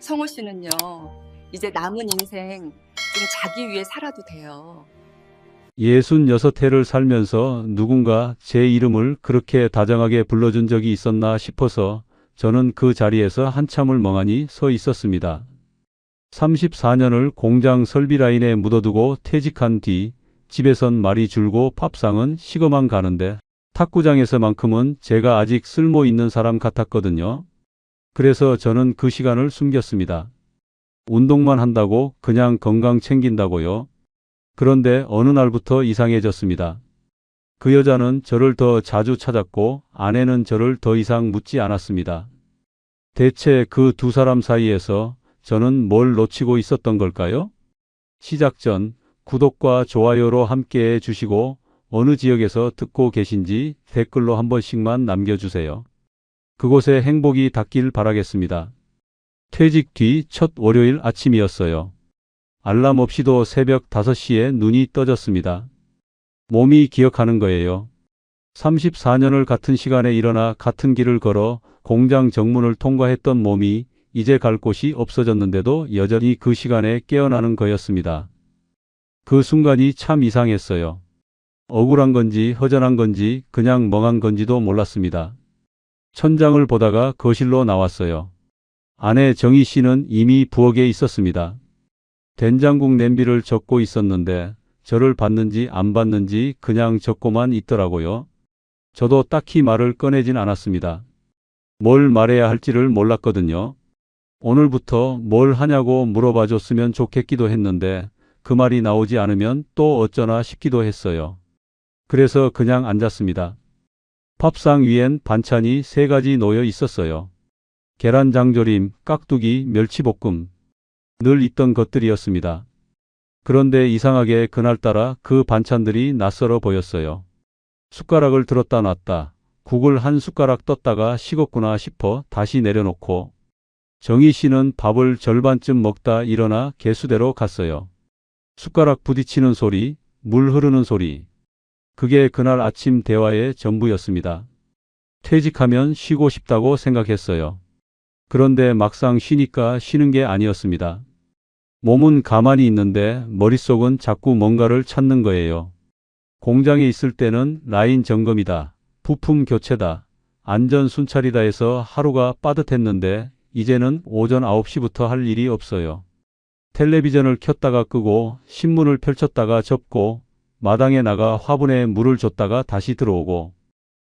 성호 씨는요, 이제 남은 인생 좀 자기 위해 살아도 돼요. 66해를 살면서 누군가 제 이름을 그렇게 다정하게 불러준 적이 있었나 싶어서 저는 그 자리에서 한참을 멍하니 서 있었습니다. 34년을 공장 설비 라인에 묻어두고 퇴직한 뒤 집에선 말이 줄고 밥상은 식어만 가는데 탁구장에서만큼은 제가 아직 쓸모 있는 사람 같았거든요. 그래서 저는 그 시간을 숨겼습니다. 운동만 한다고 그냥 건강 챙긴다고요. 그런데 어느 날부터 이상해졌습니다. 그 여자는 저를 더 자주 찾았고 아내는 저를 더 이상 묻지 않았습니다. 대체 그 두 사람 사이에서 저는 뭘 놓치고 있었던 걸까요? 시작 전 구독과 좋아요로 함께해 주시고 어느 지역에서 듣고 계신지 댓글로 한 번씩만 남겨주세요. 그곳에 행복이 닿길 바라겠습니다. 퇴직 뒤 첫 월요일 아침이었어요. 알람 없이도 새벽 5시에 눈이 떠졌습니다. 몸이 기억하는 거예요. 34년을 같은 시간에 일어나 같은 길을 걸어 공장 정문을 통과했던 몸이 이제 갈 곳이 없어졌는데도 여전히 그 시간에 깨어나는 거였습니다. 그 순간이 참 이상했어요. 억울한 건지 허전한 건지 그냥 멍한 건지도 몰랐습니다. 천장을 보다가 거실로 나왔어요. 아내 정희 씨는 이미 부엌에 있었습니다. 된장국 냄비를 젓고 있었는데 저를 봤는지 안 봤는지 그냥 젓고만 있더라고요. 저도 딱히 말을 꺼내진 않았습니다. 뭘 말해야 할지를 몰랐거든요. 오늘부터 뭘 하냐고 물어봐 줬으면 좋겠기도 했는데 그 말이 나오지 않으면 또 어쩌나 싶기도 했어요. 그래서 그냥 앉았습니다. 밥상 위엔 반찬이 3가지 놓여 있었어요. 계란장조림, 깍두기, 멸치볶음. 늘 있던 것들이었습니다. 그런데 이상하게 그날따라 그 반찬들이 낯설어 보였어요. 숟가락을 들었다 놨다. 국을 한 숟가락 떴다가 식었구나 싶어 다시 내려놓고 정희 씨는 밥을 절반쯤 먹다 일어나 개수대로 갔어요. 숟가락 부딪히는 소리, 물 흐르는 소리. 그게 그날 아침 대화의 전부였습니다. 퇴직하면 쉬고 싶다고 생각했어요. 그런데 막상 쉬니까 쉬는 게 아니었습니다. 몸은 가만히 있는데 머릿속은 자꾸 뭔가를 찾는 거예요. 공장에 있을 때는 라인 점검이다, 부품 교체다, 안전 순찰이다 해서 하루가 빠듯했는데 이제는 오전 9시부터 할 일이 없어요. 텔레비전을 켰다가 끄고 신문을 펼쳤다가 접고 마당에 나가 화분에 물을 줬다가 다시 들어오고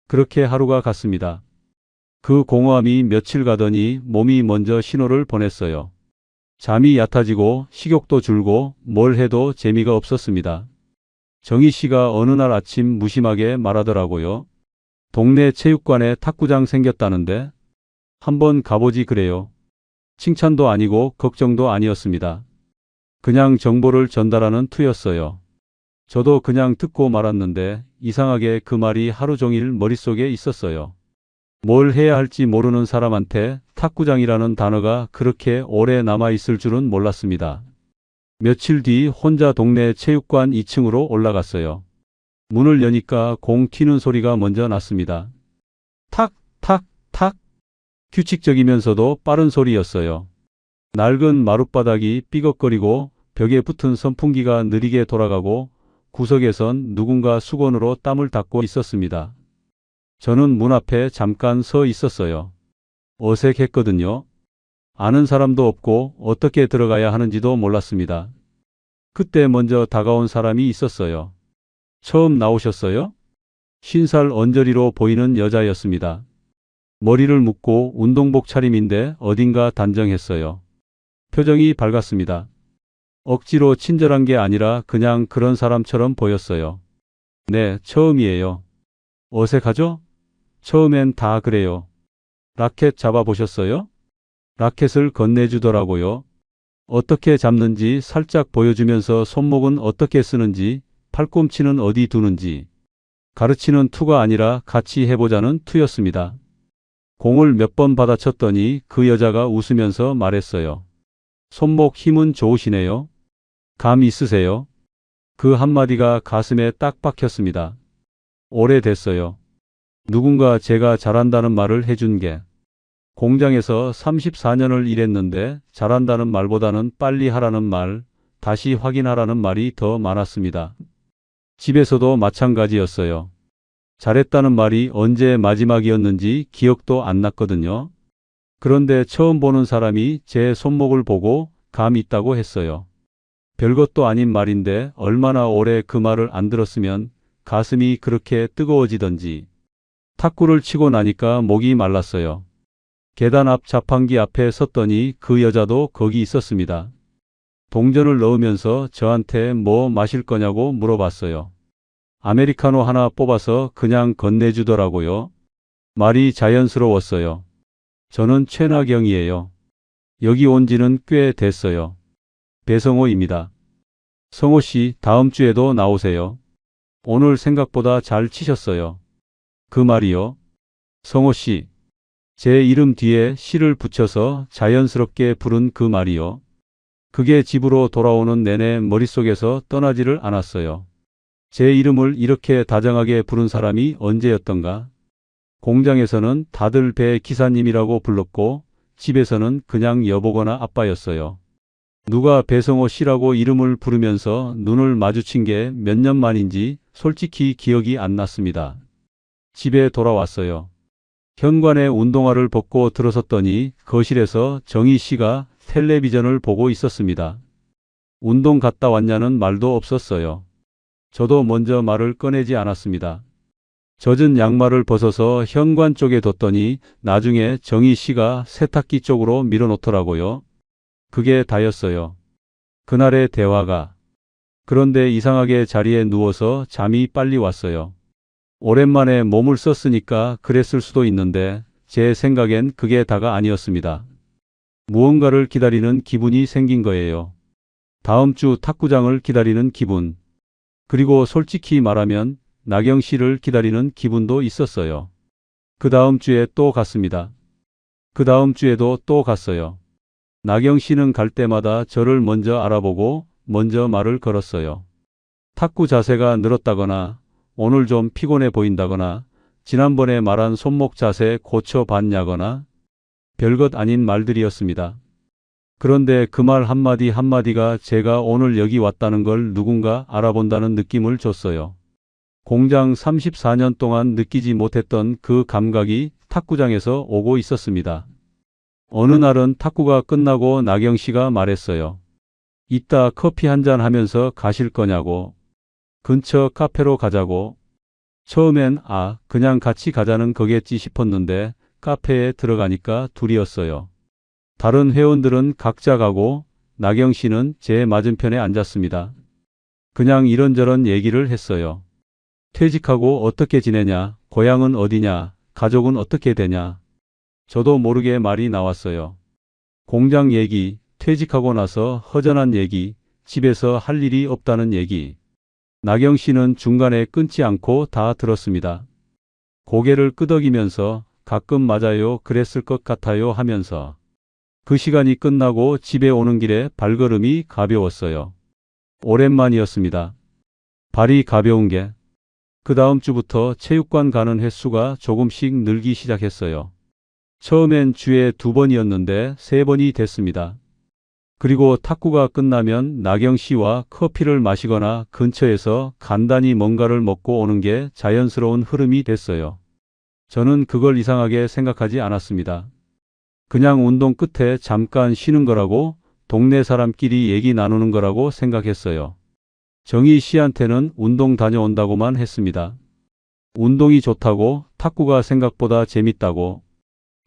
그렇게 하루가 갔습니다. 그 공허함이 며칠 가더니 몸이 먼저 신호를 보냈어요. 잠이 얕아지고 식욕도 줄고 뭘 해도 재미가 없었습니다. 정희 씨가 어느 날 아침 무심하게 말하더라고요. 동네 체육관에 탁구장 생겼다는데 한번 가보지 그래요. 칭찬도 아니고 걱정도 아니었습니다. 그냥 정보를 전달하는 투였어요. 저도 그냥 듣고 말았는데 이상하게 그 말이 하루 종일 머릿속에 있었어요. 뭘 해야 할지 모르는 사람한테 탁구장이라는 단어가 그렇게 오래 남아있을 줄은 몰랐습니다. 며칠 뒤 혼자 동네 체육관 2층으로 올라갔어요. 문을 여니까 공 튀는 소리가 먼저 났습니다. 탁, 탁, 탁. 규칙적이면서도 빠른 소리였어요. 낡은 마룻바닥이 삐걱거리고 벽에 붙은 선풍기가 느리게 돌아가고 구석에선 누군가 수건으로 땀을 닦고 있었습니다. 저는 문 앞에 잠깐 서 있었어요. 어색했거든요. 아는 사람도 없고 어떻게 들어가야 하는지도 몰랐습니다. 그때 먼저 다가온 사람이 있었어요. 처음 나오셨어요? 50살 언저리로 보이는 여자였습니다. 머리를 묶고 운동복 차림인데 어딘가 단정했어요. 표정이 밝았습니다. 억지로 친절한 게 아니라 그냥 그런 사람처럼 보였어요. 네, 처음이에요. 어색하죠? 처음엔 다 그래요. 라켓 잡아보셨어요? 라켓을 건네주더라고요. 어떻게 잡는지 살짝 보여주면서 손목은 어떻게 쓰는지, 팔꿈치는 어디 두는지. 가르치는 투가 아니라 같이 해보자는 투였습니다. 공을 몇 번 받아쳤더니 그 여자가 웃으면서 말했어요. 손목 힘은 좋으시네요. 감 있으세요? 그 한마디가 가슴에 딱 박혔습니다. 오래됐어요. 누군가 제가 잘한다는 말을 해준 게. 공장에서 34년을 일했는데 잘한다는 말보다는 빨리 하라는 말, 다시 확인하라는 말이 더 많았습니다. 집에서도 마찬가지였어요. 잘했다는 말이 언제 마지막이었는지 기억도 안 났거든요. 그런데 처음 보는 사람이 제 손목을 보고 감 있다고 했어요. 별것도 아닌 말인데 얼마나 오래 그 말을 안 들었으면 가슴이 그렇게 뜨거워지던지. 탁구를 치고 나니까 목이 말랐어요. 계단 앞 자판기 앞에 섰더니 그 여자도 거기 있었습니다. 동전을 넣으면서 저한테 뭐 마실 거냐고 물어봤어요. 아메리카노 하나 뽑아서 그냥 건네주더라고요. 말이 자연스러웠어요. 저는 최나경이에요. 여기 온 지는 꽤 됐어요. 배성호입니다. 성호 씨, 다음 주에도 나오세요. 오늘 생각보다 잘 치셨어요. 그 말이요. 성호 씨, 제 이름 뒤에 시를 붙여서 자연스럽게 부른 그 말이요. 그게 집으로 돌아오는 내내 머릿속에서 떠나지를 않았어요. 제 이름을 이렇게 다정하게 부른 사람이 언제였던가? 공장에서는 다들 배 기사님이라고 불렀고 집에서는 그냥 여보거나 아빠였어요. 누가 배성호 씨라고 이름을 부르면서 눈을 마주친 게 몇 년 만인지 솔직히 기억이 안 났습니다. 집에 돌아왔어요. 현관에 운동화를 벗고 들어섰더니 거실에서 정희 씨가 텔레비전을 보고 있었습니다. 운동 갔다 왔냐는 말도 없었어요. 저도 먼저 말을 꺼내지 않았습니다. 젖은 양말을 벗어서 현관 쪽에 뒀더니 나중에 정희 씨가 세탁기 쪽으로 밀어놓더라고요. 그게 다였어요. 그날의 대화가. 그런데 이상하게 자리에 누워서 잠이 빨리 왔어요. 오랜만에 몸을 썼으니까 그랬을 수도 있는데 제 생각엔 그게 다가 아니었습니다. 무언가를 기다리는 기분이 생긴 거예요. 다음 주 탁구장을 기다리는 기분. 그리고 솔직히 말하면 나경 씨를 기다리는 기분도 있었어요. 그 다음 주에 또 갔습니다. 그 다음 주에도 또 갔어요. 나경 씨는 갈 때마다 저를 먼저 알아보고 먼저 말을 걸었어요. 탁구 자세가 늘었다거나 오늘 좀 피곤해 보인다거나 지난번에 말한 손목 자세 고쳐봤냐거나 별것 아닌 말들이었습니다. 그런데 그 말 한마디 한마디가 제가 오늘 여기 왔다는 걸 누군가 알아본다는 느낌을 줬어요. 공장 34년 동안 느끼지 못했던 그 감각이 탁구장에서 오고 있었습니다. 어느 날은 탁구가 끝나고 나경 씨가 말했어요. 이따 커피 한잔 하면서 가실 거냐고. 근처 카페로 가자고. 처음엔 그냥 같이 가자는 거겠지 싶었는데 카페에 들어가니까 둘이었어요. 다른 회원들은 각자 가고 나경 씨는 제 맞은편에 앉았습니다. 그냥 이런저런 얘기를 했어요. 퇴직하고 어떻게 지내냐, 고향은 어디냐, 가족은 어떻게 되냐. 저도 모르게 말이 나왔어요. 공장 얘기, 퇴직하고 나서 허전한 얘기, 집에서 할 일이 없다는 얘기. 나경 씨는 중간에 끊지 않고 다 들었습니다. 고개를 끄덕이면서 가끔 맞아요, 그랬을 것 같아요 하면서. 그 시간이 끝나고 집에 오는 길에 발걸음이 가벼웠어요. 오랜만이었습니다. 발이 가벼운 게. 그 다음 주부터 체육관 가는 횟수가 조금씩 늘기 시작했어요. 처음엔 주에 2번이었는데 3번이 됐습니다. 그리고 탁구가 끝나면 나경 씨와 커피를 마시거나 근처에서 간단히 뭔가를 먹고 오는 게 자연스러운 흐름이 됐어요. 저는 그걸 이상하게 생각하지 않았습니다. 그냥 운동 끝에 잠깐 쉬는 거라고, 동네 사람끼리 얘기 나누는 거라고 생각했어요. 정희 씨한테는 운동 다녀온다고만 했습니다. 운동이 좋다고, 탁구가 생각보다 재밌다고.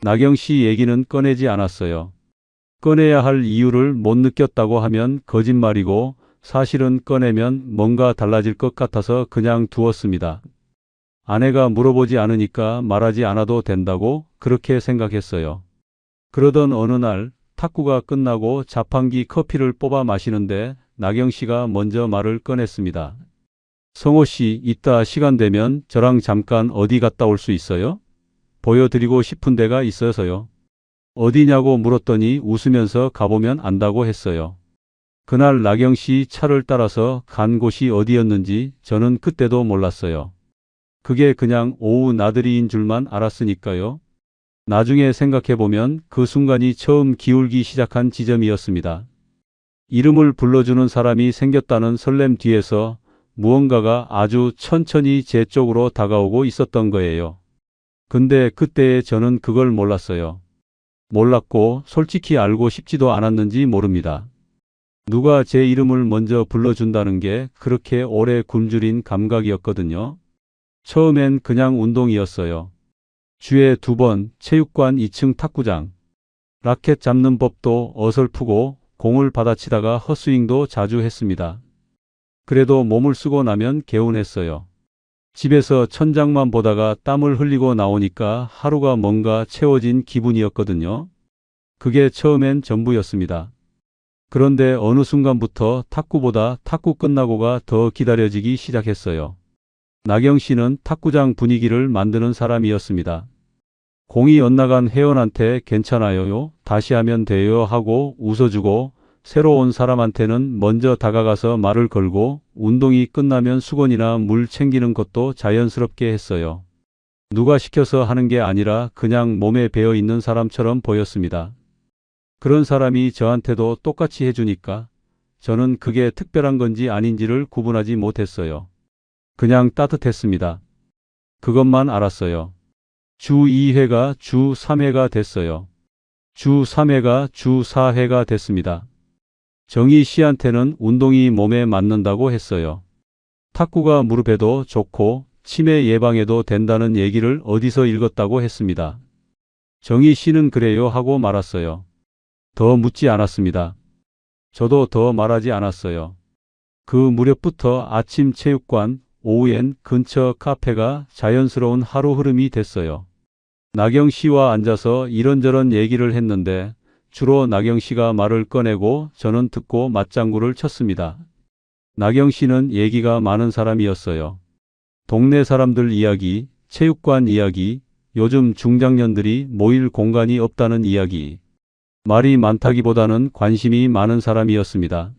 나경 씨 얘기는 꺼내지 않았어요. 꺼내야 할 이유를 못 느꼈다고 하면 거짓말이고 사실은 꺼내면 뭔가 달라질 것 같아서 그냥 두었습니다. 아내가 물어보지 않으니까 말하지 않아도 된다고 그렇게 생각했어요. 그러던 어느 날 탁구가 끝나고 자판기 커피를 뽑아 마시는데 나경 씨가 먼저 말을 꺼냈습니다. 성호 씨, 이따 시간 되면 저랑 잠깐 어디 갔다 올 수 있어요? 보여드리고 싶은 데가 있어서요. 어디냐고 물었더니 웃으면서 가보면 안다고 했어요. 그날 나경 씨 차를 따라서 간 곳이 어디였는지 저는 그때도 몰랐어요. 그게 그냥 오후 나들이인 줄만 알았으니까요. 나중에 생각해보면 그 순간이 처음 기울기 시작한 지점이었습니다. 이름을 불러주는 사람이 생겼다는 설렘 뒤에서 무언가가 아주 천천히 제 쪽으로 다가오고 있었던 거예요. 근데 그때의 저는 그걸 몰랐어요. 몰랐고 솔직히 알고 싶지도 않았는지 모릅니다. 누가 제 이름을 먼저 불러준다는 게 그렇게 오래 굶주린 감각이었거든요. 처음엔 그냥 운동이었어요. 주에 2번 체육관 2층 탁구장. 라켓 잡는 법도 어설프고 공을 받아치다가 헛스윙도 자주 했습니다. 그래도 몸을 쓰고 나면 개운했어요. 집에서 천장만 보다가 땀을 흘리고 나오니까 하루가 뭔가 채워진 기분이었거든요. 그게 처음엔 전부였습니다. 그런데 어느 순간부터 탁구보다 탁구 끝나고가 더 기다려지기 시작했어요. 나경 씨는 탁구장 분위기를 만드는 사람이었습니다. 공이 엇나간 회원한테 괜찮아요, 다시 하면 돼요 하고 웃어주고, 새로 온 사람한테는 먼저 다가가서 말을 걸고, 운동이 끝나면 수건이나 물 챙기는 것도 자연스럽게 했어요. 누가 시켜서 하는 게 아니라 그냥 몸에 배어 있는 사람처럼 보였습니다. 그런 사람이 저한테도 똑같이 해주니까 저는 그게 특별한 건지 아닌지를 구분하지 못했어요. 그냥 따뜻했습니다. 그것만 알았어요. 주 2회가 주 3회가 됐어요. 주 3회가 주 4회가 됐습니다. 정희 씨한테는 운동이 몸에 맞는다고 했어요. 탁구가 무릎에도 좋고 치매 예방에도 된다는 얘기를 어디서 읽었다고 했습니다. 정희 씨는 그래요 하고 말았어요. 더 묻지 않았습니다. 저도 더 말하지 않았어요. 그 무렵부터 아침 체육관, 오후엔 근처 카페가 자연스러운 하루 흐름이 됐어요. 나경 씨와 앉아서 이런저런 얘기를 했는데 주로 나경 씨가 말을 꺼내고 저는 듣고 맞장구를 쳤습니다. 나경 씨는 얘기가 많은 사람이었어요. 동네 사람들 이야기, 체육관 이야기, 요즘 중장년들이 모일 공간이 없다는 이야기. 말이 많다기보다는 관심이 많은 사람이었습니다.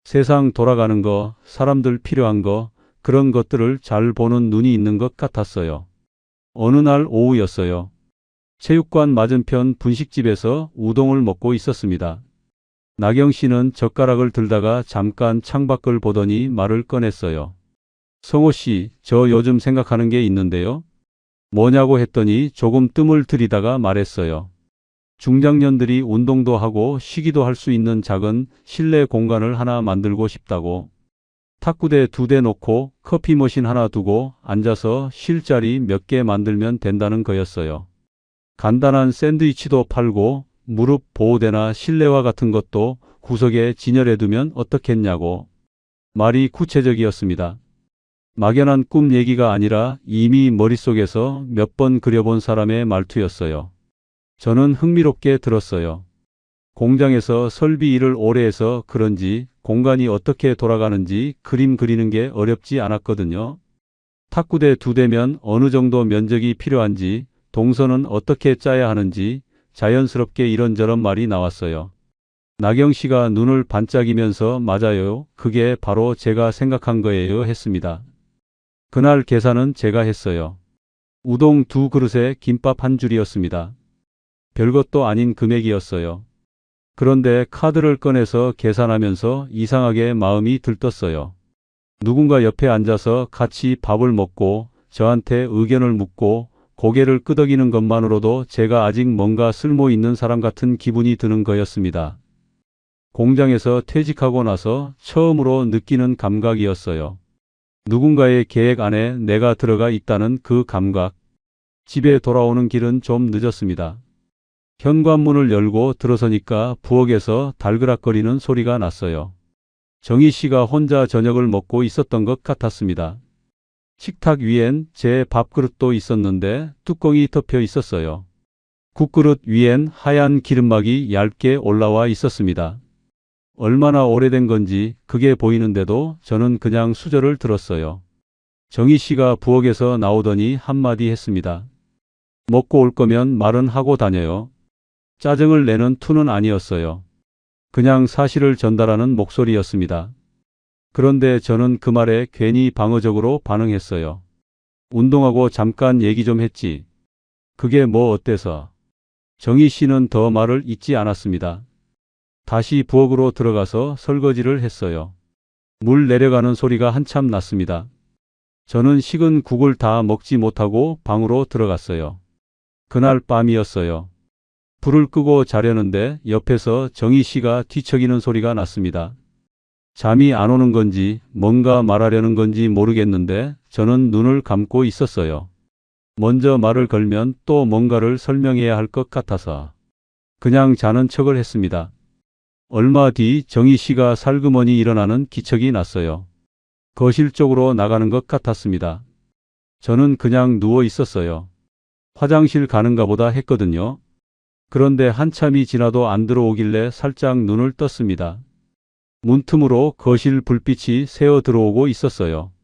세상 돌아가는 거, 사람들 필요한 거, 그런 것들을 잘 보는 눈이 있는 것 같았어요. 어느 날 오후였어요. 체육관 맞은편 분식집에서 우동을 먹고 있었습니다. 나경 씨는 젓가락을 들다가 잠깐 창밖을 보더니 말을 꺼냈어요. 성호 씨, 저 요즘 생각하는 게 있는데요. 뭐냐고 했더니 조금 뜸을 들이다가 말했어요. 중장년들이 운동도 하고 쉬기도 할 수 있는 작은 실내 공간을 하나 만들고 싶다고. 탁구대 2대 놓고 커피 머신 하나 두고 앉아서 쉴 자리 몇 개 만들면 된다는 거였어요. 간단한 샌드위치도 팔고 무릎 보호대나 실내화 같은 것도 구석에 진열해 두면 어떻겠냐고. 말이 구체적이었습니다. 막연한 꿈 얘기가 아니라 이미 머릿속에서 몇 번 그려본 사람의 말투였어요. 저는 흥미롭게 들었어요. 공장에서 설비 일을 오래 해서 그런지 공간이 어떻게 돌아가는지 그림 그리는 게 어렵지 않았거든요. 탁구대 2대면 어느 정도 면적이 필요한지, 동선은 어떻게 짜야 하는지 자연스럽게 이런저런 말이 나왔어요. 나경 씨가 눈을 반짝이면서 맞아요, 그게 바로 제가 생각한 거예요 했습니다. 그날 계산은 제가 했어요. 우동 2그릇에 김밥 1줄이었습니다. 별것도 아닌 금액이었어요. 그런데 카드를 꺼내서 계산하면서 이상하게 마음이 들떴어요. 누군가 옆에 앉아서 같이 밥을 먹고 저한테 의견을 묻고 고개를 끄덕이는 것만으로도 제가 아직 뭔가 쓸모 있는 사람 같은 기분이 드는 거였습니다. 공장에서 퇴직하고 나서 처음으로 느끼는 감각이었어요. 누군가의 계획 안에 내가 들어가 있다는 그 감각. 집에 돌아오는 길은 좀 늦었습니다. 현관문을 열고 들어서니까 부엌에서 달그락거리는 소리가 났어요. 정희 씨가 혼자 저녁을 먹고 있었던 것 같았습니다. 식탁 위엔 제 밥그릇도 있었는데 뚜껑이 덮여 있었어요. 국그릇 위엔 하얀 기름막이 얇게 올라와 있었습니다. 얼마나 오래된 건지 그게 보이는데도 저는 그냥 수저를 들었어요. 정희 씨가 부엌에서 나오더니 한마디 했습니다. 먹고 올 거면 말은 하고 다녀요. 짜증을 내는 투는 아니었어요. 그냥 사실을 전달하는 목소리였습니다. 그런데 저는 그 말에 괜히 방어적으로 반응했어요. 운동하고 잠깐 얘기 좀 했지. 그게 뭐 어때서? 정희 씨는 더 말을 잇지 않았습니다. 다시 부엌으로 들어가서 설거지를 했어요. 물 내려가는 소리가 한참 났습니다. 저는 식은 국을 다 먹지 못하고 방으로 들어갔어요. 그날 밤이었어요. 불을 끄고 자려는데 옆에서 정희 씨가 뒤척이는 소리가 났습니다. 잠이 안 오는 건지 뭔가 말하려는 건지 모르겠는데 저는 눈을 감고 있었어요. 먼저 말을 걸면 또 뭔가를 설명해야 할 것 같아서 그냥 자는 척을 했습니다. 얼마 뒤 정희 씨가 살그머니 일어나는 기척이 났어요. 거실 쪽으로 나가는 것 같았습니다. 저는 그냥 누워 있었어요. 화장실 가는가 보다 했거든요. 그런데 한참이 지나도 안 들어오길래 살짝 눈을 떴습니다. 문틈으로 거실 불빛이 새어 들어오고 있었어요.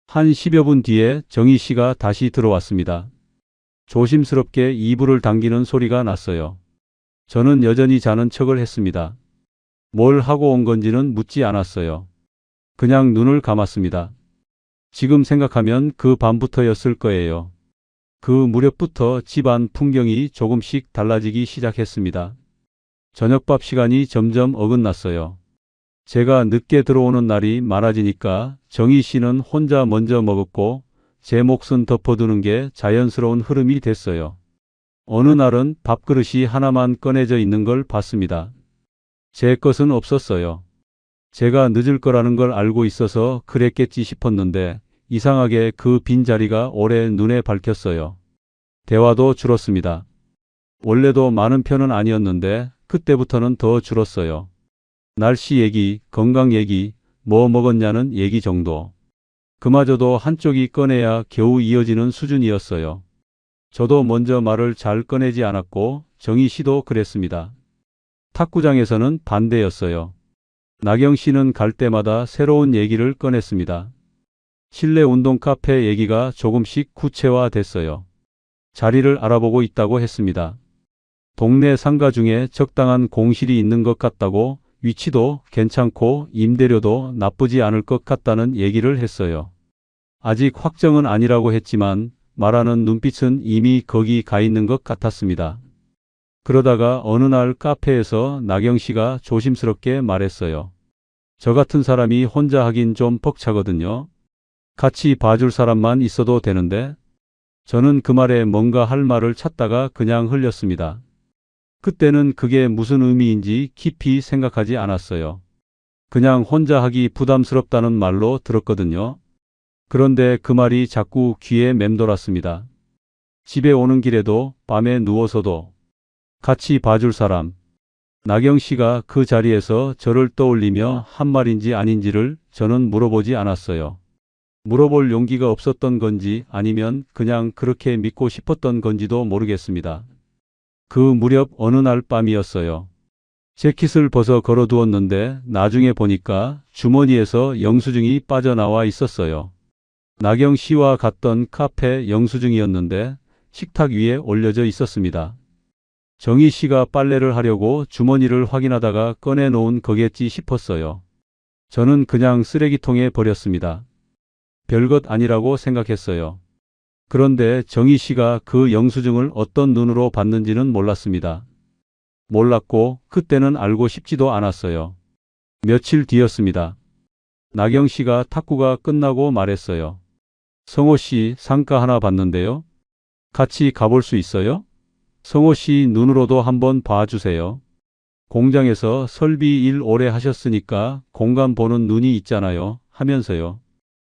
한 10여 분 뒤에 정희 씨가 다시 들어왔습니다. 조심스럽게 이불을 당기는 소리가 났어요. 저는 여전히 자는 척을 했습니다. 뭘 하고 온 건지는 묻지 않았어요. 그냥 눈을 감았습니다. 지금 생각하면 그 밤부터였을 거예요. 그 무렵부터 집안 풍경이 조금씩 달라지기 시작했습니다. 저녁밥 시간이 점점 어긋났어요. 제가 늦게 들어오는 날이 많아지니까 정희 씨는 혼자 먼저 먹었고 제 몫은 덮어두는 게 자연스러운 흐름이 됐어요. 어느 날은 밥그릇이 하나만 꺼내져 있는 걸 봤습니다. 제 것은 없었어요. 제가 늦을 거라는 걸 알고 있어서 그랬겠지 싶었는데 이상하게 그 빈자리가 오래 눈에 밝혔어요. 대화도 줄었습니다. 원래도 많은 편은 아니었는데 그때부터는 더 줄었어요. 날씨 얘기, 건강 얘기, 뭐 먹었냐는 얘기 정도. 그마저도 한쪽이 꺼내야 겨우 이어지는 수준이었어요. 저도 먼저 말을 잘 꺼내지 않았고 정희 씨도 그랬습니다. 탁구장에서는 반대였어요. 나경 씨는 갈 때마다 새로운 얘기를 꺼냈습니다. 실내 운동 카페 얘기가 조금씩 구체화됐어요. 자리를 알아보고 있다고 했습니다. 동네 상가 중에 적당한 공실이 있는 것 같다고, 위치도 괜찮고 임대료도 나쁘지 않을 것 같다는 얘기를 했어요. 아직 확정은 아니라고 했지만 말하는 눈빛은 이미 거기 가 있는 것 같았습니다. 그러다가 어느 날 카페에서 나경 씨가 조심스럽게 말했어요. 저 같은 사람이 혼자 하긴 좀 벅차거든요. 같이 봐줄 사람만 있어도 되는데. 저는 그 말에 뭔가 할 말을 찾다가 그냥 흘렸습니다. 그때는 그게 무슨 의미인지 깊이 생각하지 않았어요. 그냥 혼자 하기 부담스럽다는 말로 들었거든요. 그런데 그 말이 자꾸 귀에 맴돌았습니다. 집에 오는 길에도 밤에 누워서도 같이 봐줄 사람. 나경 씨가 그 자리에서 저를 떠올리며 한 말인지 아닌지를 저는 물어보지 않았어요. 물어볼 용기가 없었던 건지 아니면 그냥 그렇게 믿고 싶었던 건지도 모르겠습니다. 그 무렵 어느 날 밤이었어요. 재킷을 벗어 걸어두었는데 나중에 보니까 주머니에서 영수증이 빠져나와 있었어요. 나경 씨와 갔던 카페 영수증이었는데 식탁 위에 올려져 있었습니다. 정희 씨가 빨래를 하려고 주머니를 확인하다가 꺼내놓은 거겠지 싶었어요. 저는 그냥 쓰레기통에 버렸습니다. 별것 아니라고 생각했어요. 그런데 정희 씨가 그 영수증을 어떤 눈으로 봤는지는 몰랐습니다. 몰랐고 그때는 알고 싶지도 않았어요. 며칠 뒤였습니다. 나경 씨가 탁구가 끝나고 말했어요. 성호 씨 상가 하나 봤는데요. 같이 가볼 수 있어요? 성호 씨 눈으로도 한번 봐주세요. 공장에서 설비 일 오래 하셨으니까 공간 보는 눈이 있잖아요. 하면서요.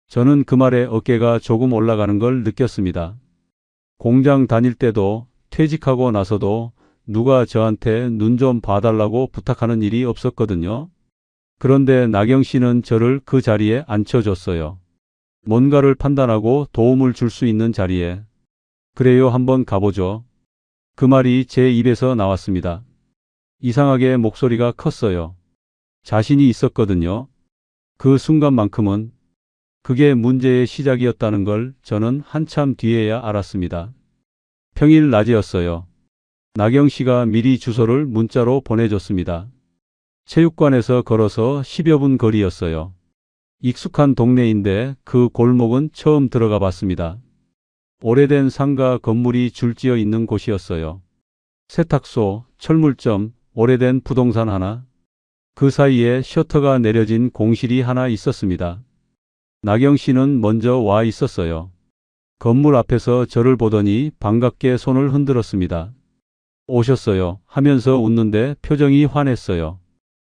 저는 그 말에 어깨가 조금 올라가는 걸 느꼈습니다. 공장 다닐 때도 퇴직하고 나서도 누가 저한테 눈 좀 봐달라고 부탁하는 일이 없었거든요. 그런데 나경 씨는 저를 그 자리에 앉혀줬어요. 뭔가를 판단하고 도움을 줄 수 있는 자리에. 그래요, 한번 가보죠. 그 말이 제 입에서 나왔습니다. 이상하게 목소리가 컸어요. 자신이 있었거든요. 그 순간만큼은. 그게 문제의 시작이었다는 걸 저는 한참 뒤에야 알았습니다. 평일 낮이었어요. 나경 씨가 미리 주소를 문자로 보내줬습니다. 체육관에서 걸어서 10여 분 거리였어요. 익숙한 동네인데 그 골목은 처음 들어가 봤습니다. 오래된 상가 건물이 줄지어 있는 곳이었어요. 세탁소, 철물점, 오래된 부동산 하나. 그 사이에 셔터가 내려진 공실이 하나 있었습니다. 나경 씨는 먼저 와 있었어요. 건물 앞에서 저를 보더니 반갑게 손을 흔들었습니다. 오셨어요 하면서 웃는데 표정이 환했어요.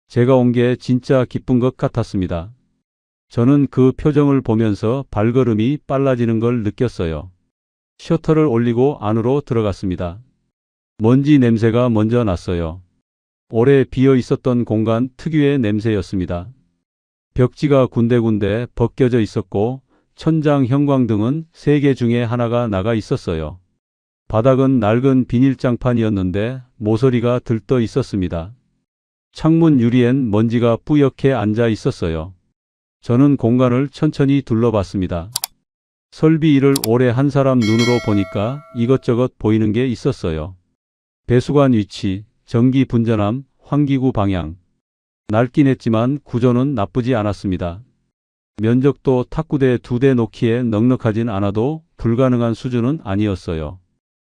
제가 온 게 진짜 기쁜 것 같았습니다. 저는 그 표정을 보면서 발걸음이 빨라지는 걸 느꼈어요. 셔터를 올리고 안으로 들어갔습니다. 먼지 냄새가 먼저 났어요. 오래 비어 있었던 공간 특유의 냄새였습니다. 벽지가 군데군데 벗겨져 있었고 천장 형광등은 3개 중에 하나가 나가 있었어요. 바닥은 낡은 비닐장판이었는데 모서리가 들떠 있었습니다. 창문 유리엔 먼지가 뿌옇게 앉아 있었어요. 저는 공간을 천천히 둘러봤습니다. 설비 일을 오래 한 사람 눈으로 보니까 이것저것 보이는 게 있었어요. 배수관 위치, 전기 분전함, 환기구 방향. 낡긴 했지만 구조는 나쁘지 않았습니다. 면적도 탁구대 2대 놓기에 넉넉하진 않아도 불가능한 수준은 아니었어요.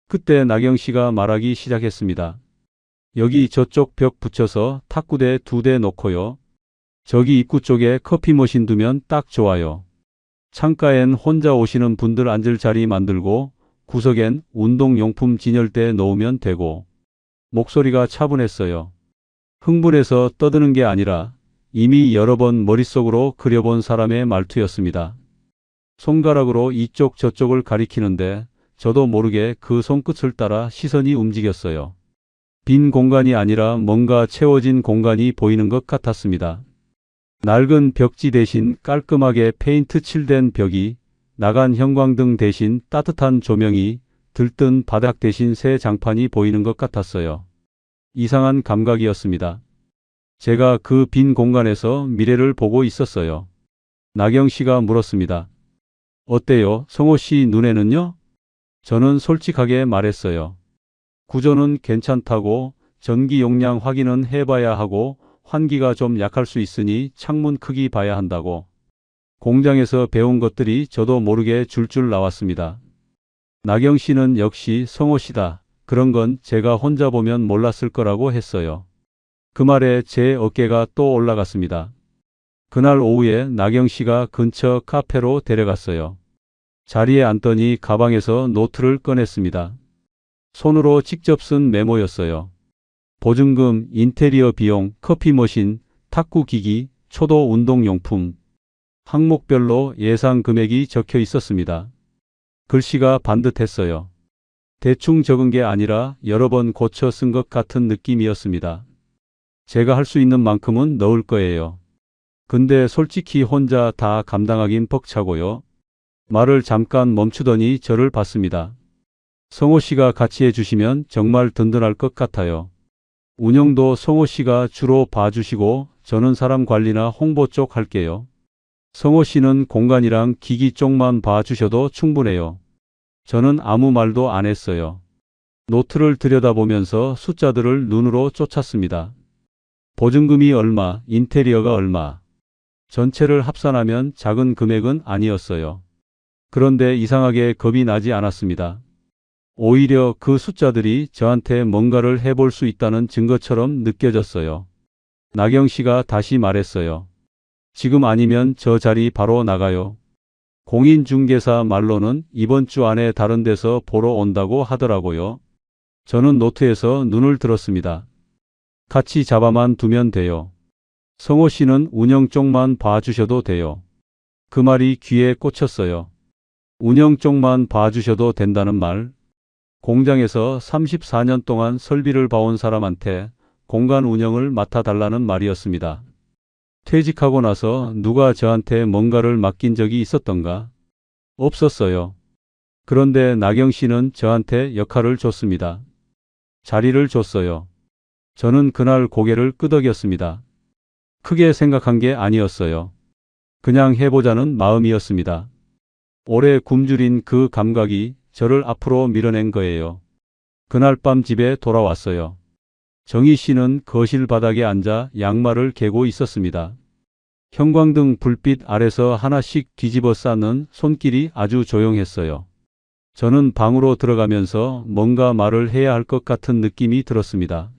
그때 나경 씨가 말하기 시작했습니다. 여기 저쪽 벽 붙여서 탁구대 2대 놓고요. 저기 입구 쪽에 커피 머신 두면 딱 좋아요. 창가엔 혼자 오시는 분들 앉을 자리 만들고 구석엔 운동용품 진열대 놓으면 되고. 목소리가 차분했어요. 흥분해서 떠드는 게 아니라 이미 여러 번 머릿속으로 그려본 사람의 말투였습니다. 손가락으로 이쪽 저쪽을 가리키는데 저도 모르게 그 손끝을 따라 시선이 움직였어요. 빈 공간이 아니라 뭔가 채워진 공간이 보이는 것 같았습니다. 낡은 벽지 대신 깔끔하게 페인트 칠된 벽이, 나간 형광등 대신 따뜻한 조명이, 들뜬 바닥 대신 새 장판이 보이는 것 같았어요. 이상한 감각이었습니다. 제가 그 빈 공간에서 미래를 보고 있었어요. 나경 씨가 물었습니다. 어때요? 성호 씨 눈에는요? 저는 솔직하게 말했어요. 구조는 괜찮다고, 전기 용량 확인은 해봐야 하고 환기가 좀 약할 수 있으니 창문 크기 봐야 한다고. 공장에서 배운 것들이 저도 모르게 줄줄 나왔습니다. 나경 씨는 역시 성호 씨다. 그런 건 제가 혼자 보면 몰랐을 거라고 했어요. 그 말에 제 어깨가 또 올라갔습니다. 그날 오후에 나경 씨가 근처 카페로 데려갔어요. 자리에 앉더니 가방에서 노트를 꺼냈습니다. 손으로 직접 쓴 메모였어요. 보증금, 인테리어 비용, 커피 머신, 탁구 기기, 초도 운동용품. 항목별로 예상 금액이 적혀 있었습니다. 글씨가 반듯했어요. 대충 적은 게 아니라 여러 번 고쳐 쓴 것 같은 느낌이었습니다. 제가 할 수 있는 만큼은 넣을 거예요. 근데 솔직히 혼자 다 감당하긴 벅차고요. 말을 잠깐 멈추더니 저를 봤습니다. 성호 씨가 같이 해주시면 정말 든든할 것 같아요. 운영도 성호 씨가 주로 봐주시고 저는 사람 관리나 홍보 쪽 할게요. 성호 씨는 공간이랑 기기 쪽만 봐주셔도 충분해요. 저는 아무 말도 안 했어요. 노트를 들여다보면서 숫자들을 눈으로 쫓았습니다. 보증금이 얼마, 인테리어가 얼마. 전체를 합산하면 작은 금액은 아니었어요. 그런데 이상하게 겁이 나지 않았습니다. 오히려 그 숫자들이 저한테 뭔가를 해볼 수 있다는 증거처럼 느껴졌어요. 나경 씨가 다시 말했어요. 지금 아니면 저 자리 바로 나가요. 공인중개사 말로는 이번 주 안에 다른 데서 보러 온다고 하더라고요. 저는 노트에서 눈을 들었습니다. 같이 잡아만 두면 돼요. 성호 씨는 운영 쪽만 봐주셔도 돼요. 그 말이 귀에 꽂혔어요. 운영 쪽만 봐주셔도 된다는 말. 공장에서 34년 동안 설비를 봐온 사람한테 공간 운영을 맡아달라는 말이었습니다. 퇴직하고 나서 누가 저한테 뭔가를 맡긴 적이 있었던가? 없었어요. 그런데 나경 씨는 저한테 역할을 줬습니다. 자리를 줬어요. 저는 그날 고개를 끄덕였습니다. 크게 생각한 게 아니었어요. 그냥 해보자는 마음이었습니다. 오래 굶주린 그 감각이 저를 앞으로 밀어낸 거예요. 그날 밤 집에 돌아왔어요. 정희 씨는 거실 바닥에 앉아 양말을 개고 있었습니다. 형광등 불빛 아래서 하나씩 뒤집어 쌓는 손길이 아주 조용했어요. 저는 방으로 들어가면서 뭔가 말을 해야 할 것 같은 느낌이 들었습니다.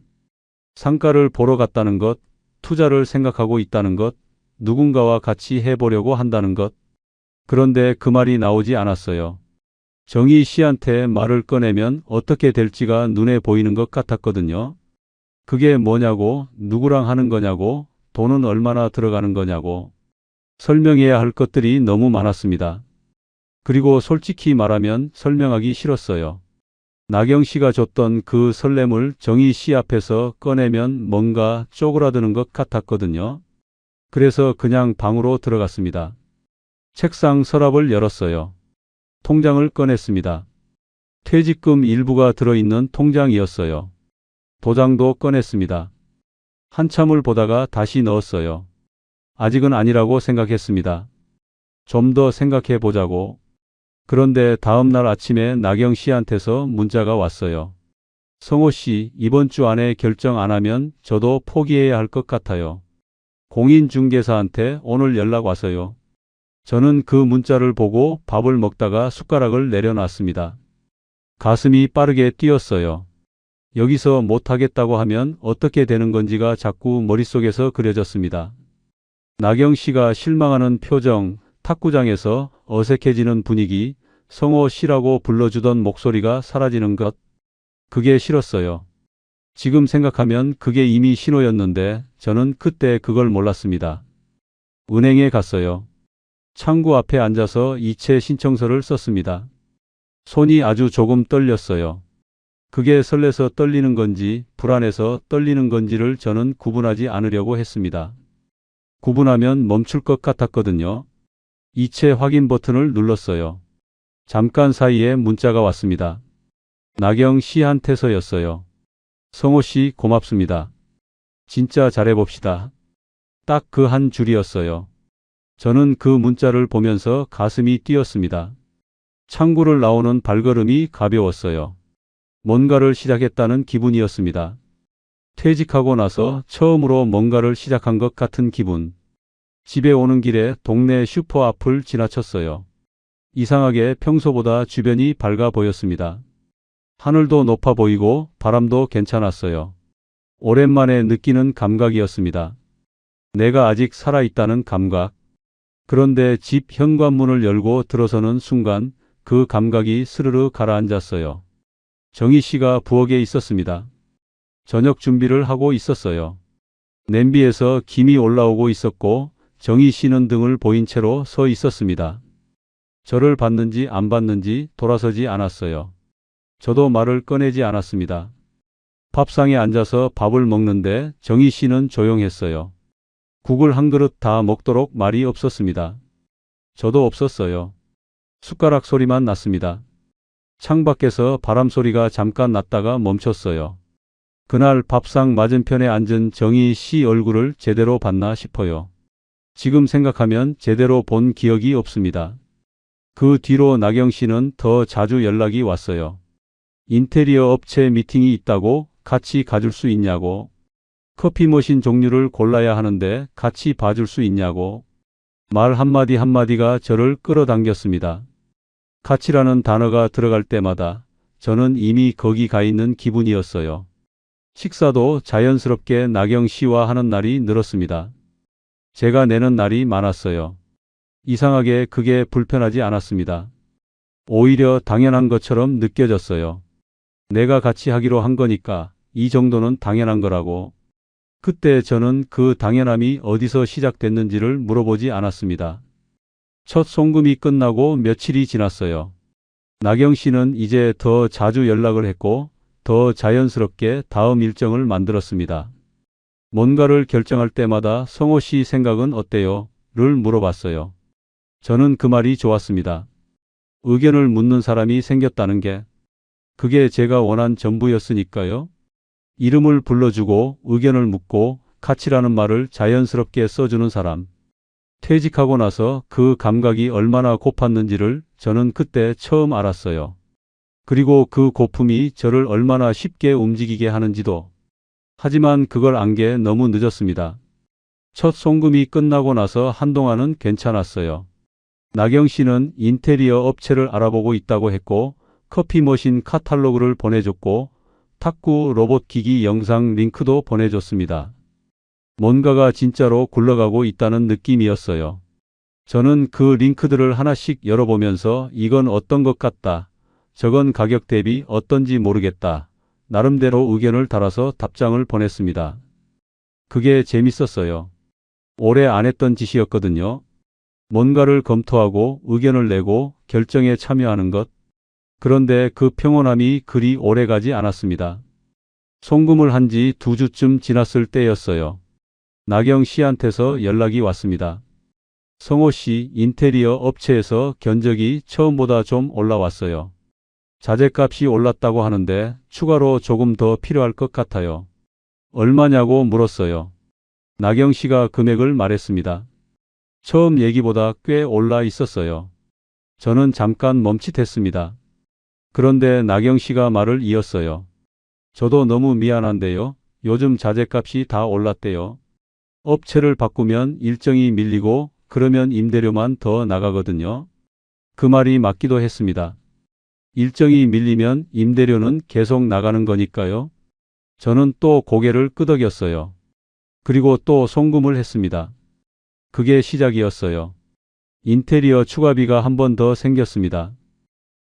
상가를 보러 갔다는 것, 투자를 생각하고 있다는 것, 누군가와 같이 해보려고 한다는 것. 그런데 그 말이 나오지 않았어요. 정희 씨한테 말을 꺼내면 어떻게 될지가 눈에 보이는 것 같았거든요. 그게 뭐냐고, 누구랑 하는 거냐고, 돈은 얼마나 들어가는 거냐고. 설명해야 할 것들이 너무 많았습니다. 그리고 솔직히 말하면 설명하기 싫었어요. 나경 씨가 줬던 그 설렘을 정희 씨 앞에서 꺼내면 뭔가 쪼그라드는 것 같았거든요. 그래서 그냥 방으로 들어갔습니다. 책상 서랍을 열었어요. 통장을 꺼냈습니다. 퇴직금 일부가 들어있는 통장이었어요. 도장도 꺼냈습니다. 한참을 보다가 다시 넣었어요. 아직은 아니라고 생각했습니다. 좀 더 생각해 보자고. 그런데 다음 날 아침에 나경 씨한테서 문자가 왔어요. 성호 씨, 이번 주 안에 결정 안 하면 저도 포기해야 할 것 같아요. 공인중개사한테 오늘 연락 왔어요. 저는 그 문자를 보고 밥을 먹다가 숟가락을 내려놨습니다. 가슴이 빠르게 뛰었어요. 여기서 못하겠다고 하면 어떻게 되는 건지가 자꾸 머릿속에서 그려졌습니다. 나경 씨가 실망하는 표정, 탁구장에서 어색해지는 분위기, 성호 씨라고 불러주던 목소리가 사라지는 것. 그게 싫었어요. 지금 생각하면 그게 이미 신호였는데 저는 그때 그걸 몰랐습니다. 은행에 갔어요. 창구 앞에 앉아서 이체 신청서를 썼습니다. 손이 아주 조금 떨렸어요. 그게 설레서 떨리는 건지 불안해서 떨리는 건지를 저는 구분하지 않으려고 했습니다. 구분하면 멈출 것 같았거든요. 이체 확인 버튼을 눌렀어요. 잠깐 사이에 문자가 왔습니다. 나경 씨한테서였어요. 성호 씨 고맙습니다. 진짜 잘해봅시다. 딱 그 한 줄이었어요. 저는 그 문자를 보면서 가슴이 뛰었습니다. 창구를 나오는 발걸음이 가벼웠어요. 뭔가를 시작했다는 기분이었습니다. 퇴직하고 나서 처음으로 뭔가를 시작한 것 같은 기분. 집에 오는 길에 동네 슈퍼 앞을 지나쳤어요. 이상하게 평소보다 주변이 밝아 보였습니다. 하늘도 높아 보이고 바람도 괜찮았어요. 오랜만에 느끼는 감각이었습니다. 내가 아직 살아있다는 감각. 그런데 집 현관문을 열고 들어서는 순간 그 감각이 스르르 가라앉았어요. 정희 씨가 부엌에 있었습니다. 저녁 준비를 하고 있었어요. 냄비에서 김이 올라오고 있었고 정희 씨는 등을 보인 채로 서 있었습니다. 저를 봤는지 안 봤는지 돌아서지 않았어요. 저도 말을 꺼내지 않았습니다. 밥상에 앉아서 밥을 먹는데 정희 씨는 조용했어요. 국을 한 그릇 다 먹도록 말이 없었습니다. 저도 없었어요. 숟가락 소리만 났습니다. 창밖에서 바람 소리가 잠깐 났다가 멈췄어요. 그날 밥상 맞은편에 앉은 정희 씨 얼굴을 제대로 봤나 싶어요. 지금 생각하면 제대로 본 기억이 없습니다. 그 뒤로 나경 씨는 더 자주 연락이 왔어요. 인테리어 업체 미팅이 있다고 같이 가줄 수 있냐고. 커피 머신 종류를 골라야 하는데 같이 봐줄 수 있냐고. 말 한마디 한마디가 저를 끌어당겼습니다. 같이라는 단어가 들어갈 때마다 저는 이미 거기 가 있는 기분이었어요. 식사도 자연스럽게 나경 씨와 하는 날이 늘었습니다. 제가 내는 날이 많았어요. 이상하게 그게 불편하지 않았습니다. 오히려 당연한 것처럼 느껴졌어요. 내가 같이 하기로 한 거니까 이 정도는 당연한 거라고. 그때 저는 그 당연함이 어디서 시작됐는지를 물어보지 않았습니다. 첫 송금이 끝나고 며칠이 지났어요. 나경 씨는 이제 더 자주 연락을 했고 더 자연스럽게 다음 일정을 만들었습니다. 뭔가를 결정할 때마다 성호 씨 생각은 어때요? 를 물어봤어요. 저는 그 말이 좋았습니다. 의견을 묻는 사람이 생겼다는 게 그게 제가 원한 전부였으니까요. 이름을 불러주고 의견을 묻고 가치라는 말을 자연스럽게 써주는 사람. 퇴직하고 나서 그 감각이 얼마나 고팠는지를 저는 그때 처음 알았어요. 그리고 그 고품이 저를 얼마나 쉽게 움직이게 하는지도. 하지만 그걸 안 게 너무 늦었습니다. 첫 송금이 끝나고 나서 한동안은 괜찮았어요. 나경 씨는 인테리어 업체를 알아보고 있다고 했고 커피 머신 카탈로그를 보내줬고 탁구 로봇 기기 영상 링크도 보내줬습니다. 뭔가가 진짜로 굴러가고 있다는 느낌이었어요. 저는 그 링크들을 하나씩 열어보면서 이건 어떤 것 같다. 저건 가격 대비 어떤지 모르겠다. 나름대로 의견을 달아서 답장을 보냈습니다. 그게 재밌었어요. 오래 안 했던 짓이었거든요. 뭔가를 검토하고 의견을 내고 결정에 참여하는 것. 그런데 그 평온함이 그리 오래 가지 않았습니다. 송금을 한 지 2주쯤 지났을 때였어요. 나경 씨한테서 연락이 왔습니다. 성호 씨, 인테리어 업체에서 견적이 처음보다 좀 올라왔어요. 자재값이 올랐다고 하는데 추가로 조금 더 필요할 것 같아요. 얼마냐고 물었어요. 나경 씨가 금액을 말했습니다. 처음 얘기보다 꽤 올라 있었어요. 저는 잠깐 멈칫했습니다. 그런데 나경 씨가 말을 이었어요. 저도 너무 미안한데요. 요즘 자재값이 다 올랐대요. 업체를 바꾸면 일정이 밀리고 그러면 임대료만 더 나가거든요. 그 말이 맞기도 했습니다. 일정이 밀리면 임대료는 계속 나가는 거니까요. 저는 또 고개를 끄덕였어요. 그리고 또 송금을 했습니다. 그게 시작이었어요. 인테리어 추가비가 한 번 더 생겼습니다.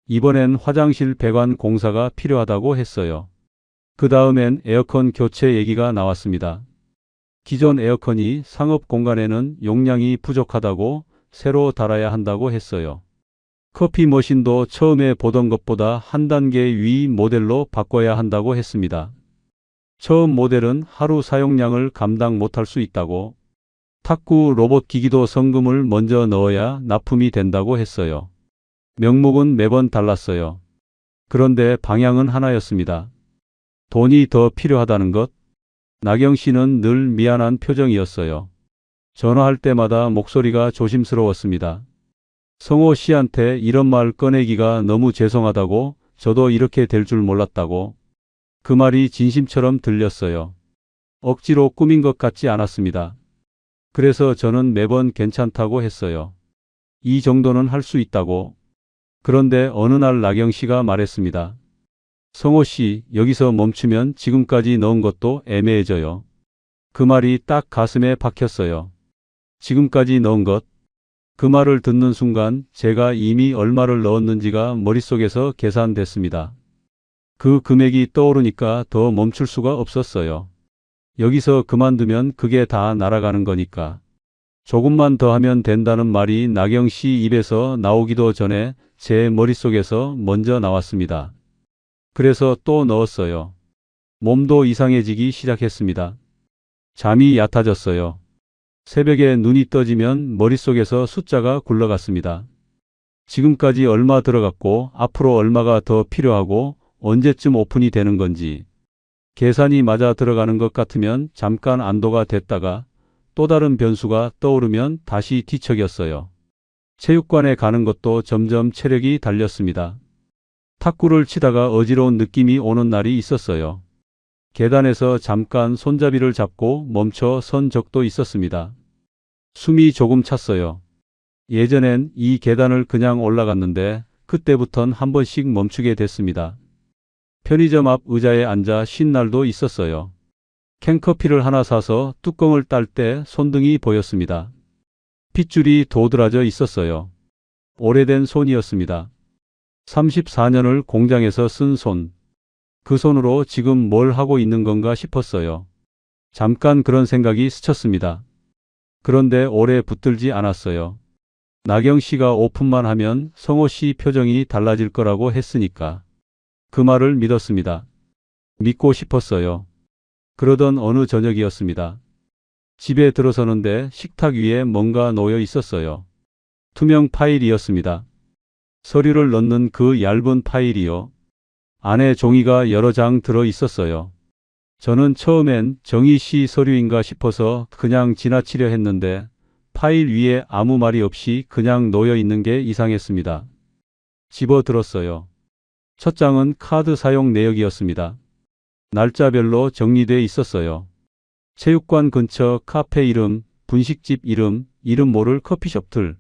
이번엔 화장실 배관 공사가 필요하다고 했어요. 그 다음엔 에어컨 교체 얘기가 나왔습니다. 기존 에어컨이 상업 공간에는 용량이 부족하다고 새로 달아야 한다고 했어요. 커피 머신도 처음에 보던 것보다 한 단계 위 모델로 바꿔야 한다고 했습니다. 처음 모델은 하루 사용량을 감당 못할 수 있다고, 탁구 로봇 기기도 성금을 먼저 넣어야 납품이 된다고 했어요. 명목은 매번 달랐어요. 그런데 방향은 하나였습니다. 돈이 더 필요하다는 것. 나경 씨는 늘 미안한 표정이었어요. 전화할 때마다 목소리가 조심스러웠습니다. 성호 씨한테 이런 말 꺼내기가 너무 죄송하다고, 저도 이렇게 될 줄 몰랐다고. 그 말이 진심처럼 들렸어요. 억지로 꾸민 것 같지 않았습니다. 그래서 저는 매번 괜찮다고 했어요. 이 정도는 할 수 있다고. 그런데 어느 날 나경 씨가 말했습니다. 성호 씨, 여기서 멈추면 지금까지 넣은 것도 애매해져요. 그 말이 딱 가슴에 박혔어요. 지금까지 넣은 것. 그 말을 듣는 순간 제가 이미 얼마를 넣었는지가 머릿속에서 계산됐습니다. 그 금액이 떠오르니까 더 멈출 수가 없었어요. 여기서 그만두면 그게 다 날아가는 거니까. 조금만 더 하면 된다는 말이 나경 씨 입에서 나오기도 전에 제 머릿속에서 먼저 나왔습니다. 그래서 또 넣었어요. 몸도 이상해지기 시작했습니다. 잠이 얕아졌어요. 새벽에 눈이 떠지면 머릿속에서 숫자가 굴러갔습니다. 지금까지 얼마 들어갔고 앞으로 얼마가 더 필요하고 언제쯤 오픈이 되는 건지. 계산이 맞아 들어가는 것 같으면 잠깐 안도가 됐다가 또 다른 변수가 떠오르면 다시 뒤척였어요. 체육관에 가는 것도 점점 체력이 달렸습니다. 탁구를 치다가 어지러운 느낌이 오는 날이 있었어요. 계단에서 잠깐 손잡이를 잡고 멈춰 선 적도 있었습니다. 숨이 조금 찼어요. 예전엔 이 계단을 그냥 올라갔는데 그때부턴 한 번씩 멈추게 됐습니다. 편의점 앞 의자에 앉아 쉰 날도 있었어요. 캔커피를 하나 사서 뚜껑을 딸 때 손등이 보였습니다. 핏줄이 도드라져 있었어요. 오래된 손이었습니다. 34년을 공장에서 쓴 손. 그 손으로 지금 뭘 하고 있는 건가 싶었어요. 잠깐 그런 생각이 스쳤습니다. 그런데 오래 붙들지 않았어요. 나경 씨가 오픈만 하면 성호 씨 표정이 달라질 거라고 했으니까. 그 말을 믿었습니다. 믿고 싶었어요. 그러던 어느 저녁이었습니다. 집에 들어서는데 식탁 위에 뭔가 놓여 있었어요. 투명 파일이었습니다. 서류를 넣는 그 얇은 파일이요. 안에 종이가 여러 장 들어 있었어요. 저는 처음엔 정희 씨 서류인가 싶어서 그냥 지나치려 했는데 파일 위에 아무 말이 없이 그냥 놓여 있는 게 이상했습니다. 집어 들었어요. 첫 장은 카드 사용 내역이었습니다. 날짜별로 정리돼 있었어요. 체육관 근처 카페 이름, 분식집 이름, 이름 모를 커피숍들.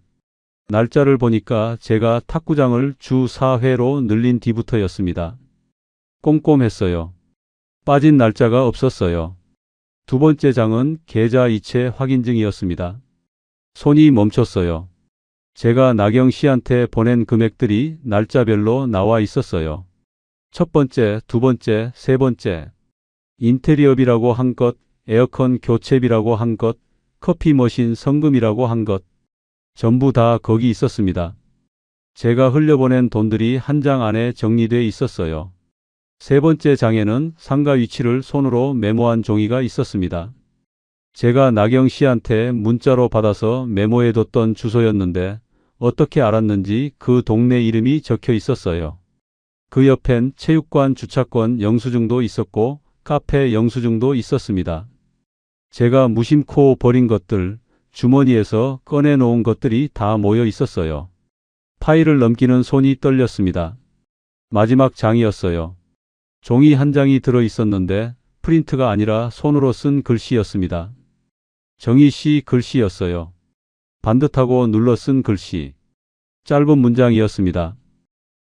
날짜를 보니까 제가 탁구장을 주 4회로 늘린 뒤부터였습니다. 꼼꼼했어요. 빠진 날짜가 없었어요. 두 번째 장은 계좌 이체 확인증이었습니다. 손이 멈췄어요. 제가 나경 씨한테 보낸 금액들이 날짜별로 나와 있었어요. 첫 번째, 두 번째, 세 번째. 인테리어비라고 한 것, 에어컨 교체비라고 한 것, 커피 머신 성금이라고 한 것. 전부 다 거기 있었습니다. 제가 흘려보낸 돈들이 한 장 안에 정리돼 있었어요. 세 번째 장에는 상가 위치를 손으로 메모한 종이가 있었습니다. 제가 나경 씨한테 문자로 받아서 메모해뒀던 주소였는데 어떻게 알았는지 그 동네 이름이 적혀 있었어요. 그 옆엔 체육관 주차권 영수증도 있었고 카페 영수증도 있었습니다. 제가 무심코 버린 것들, 주머니에서 꺼내놓은 것들이 다 모여 있었어요. 파일을 넘기는 손이 떨렸습니다. 마지막 장이었어요. 종이 한 장이 들어 있었는데 프린트가 아니라 손으로 쓴 글씨였습니다. 정희 씨 글씨였어요. 반듯하고 눌러 쓴 글씨. 짧은 문장이었습니다.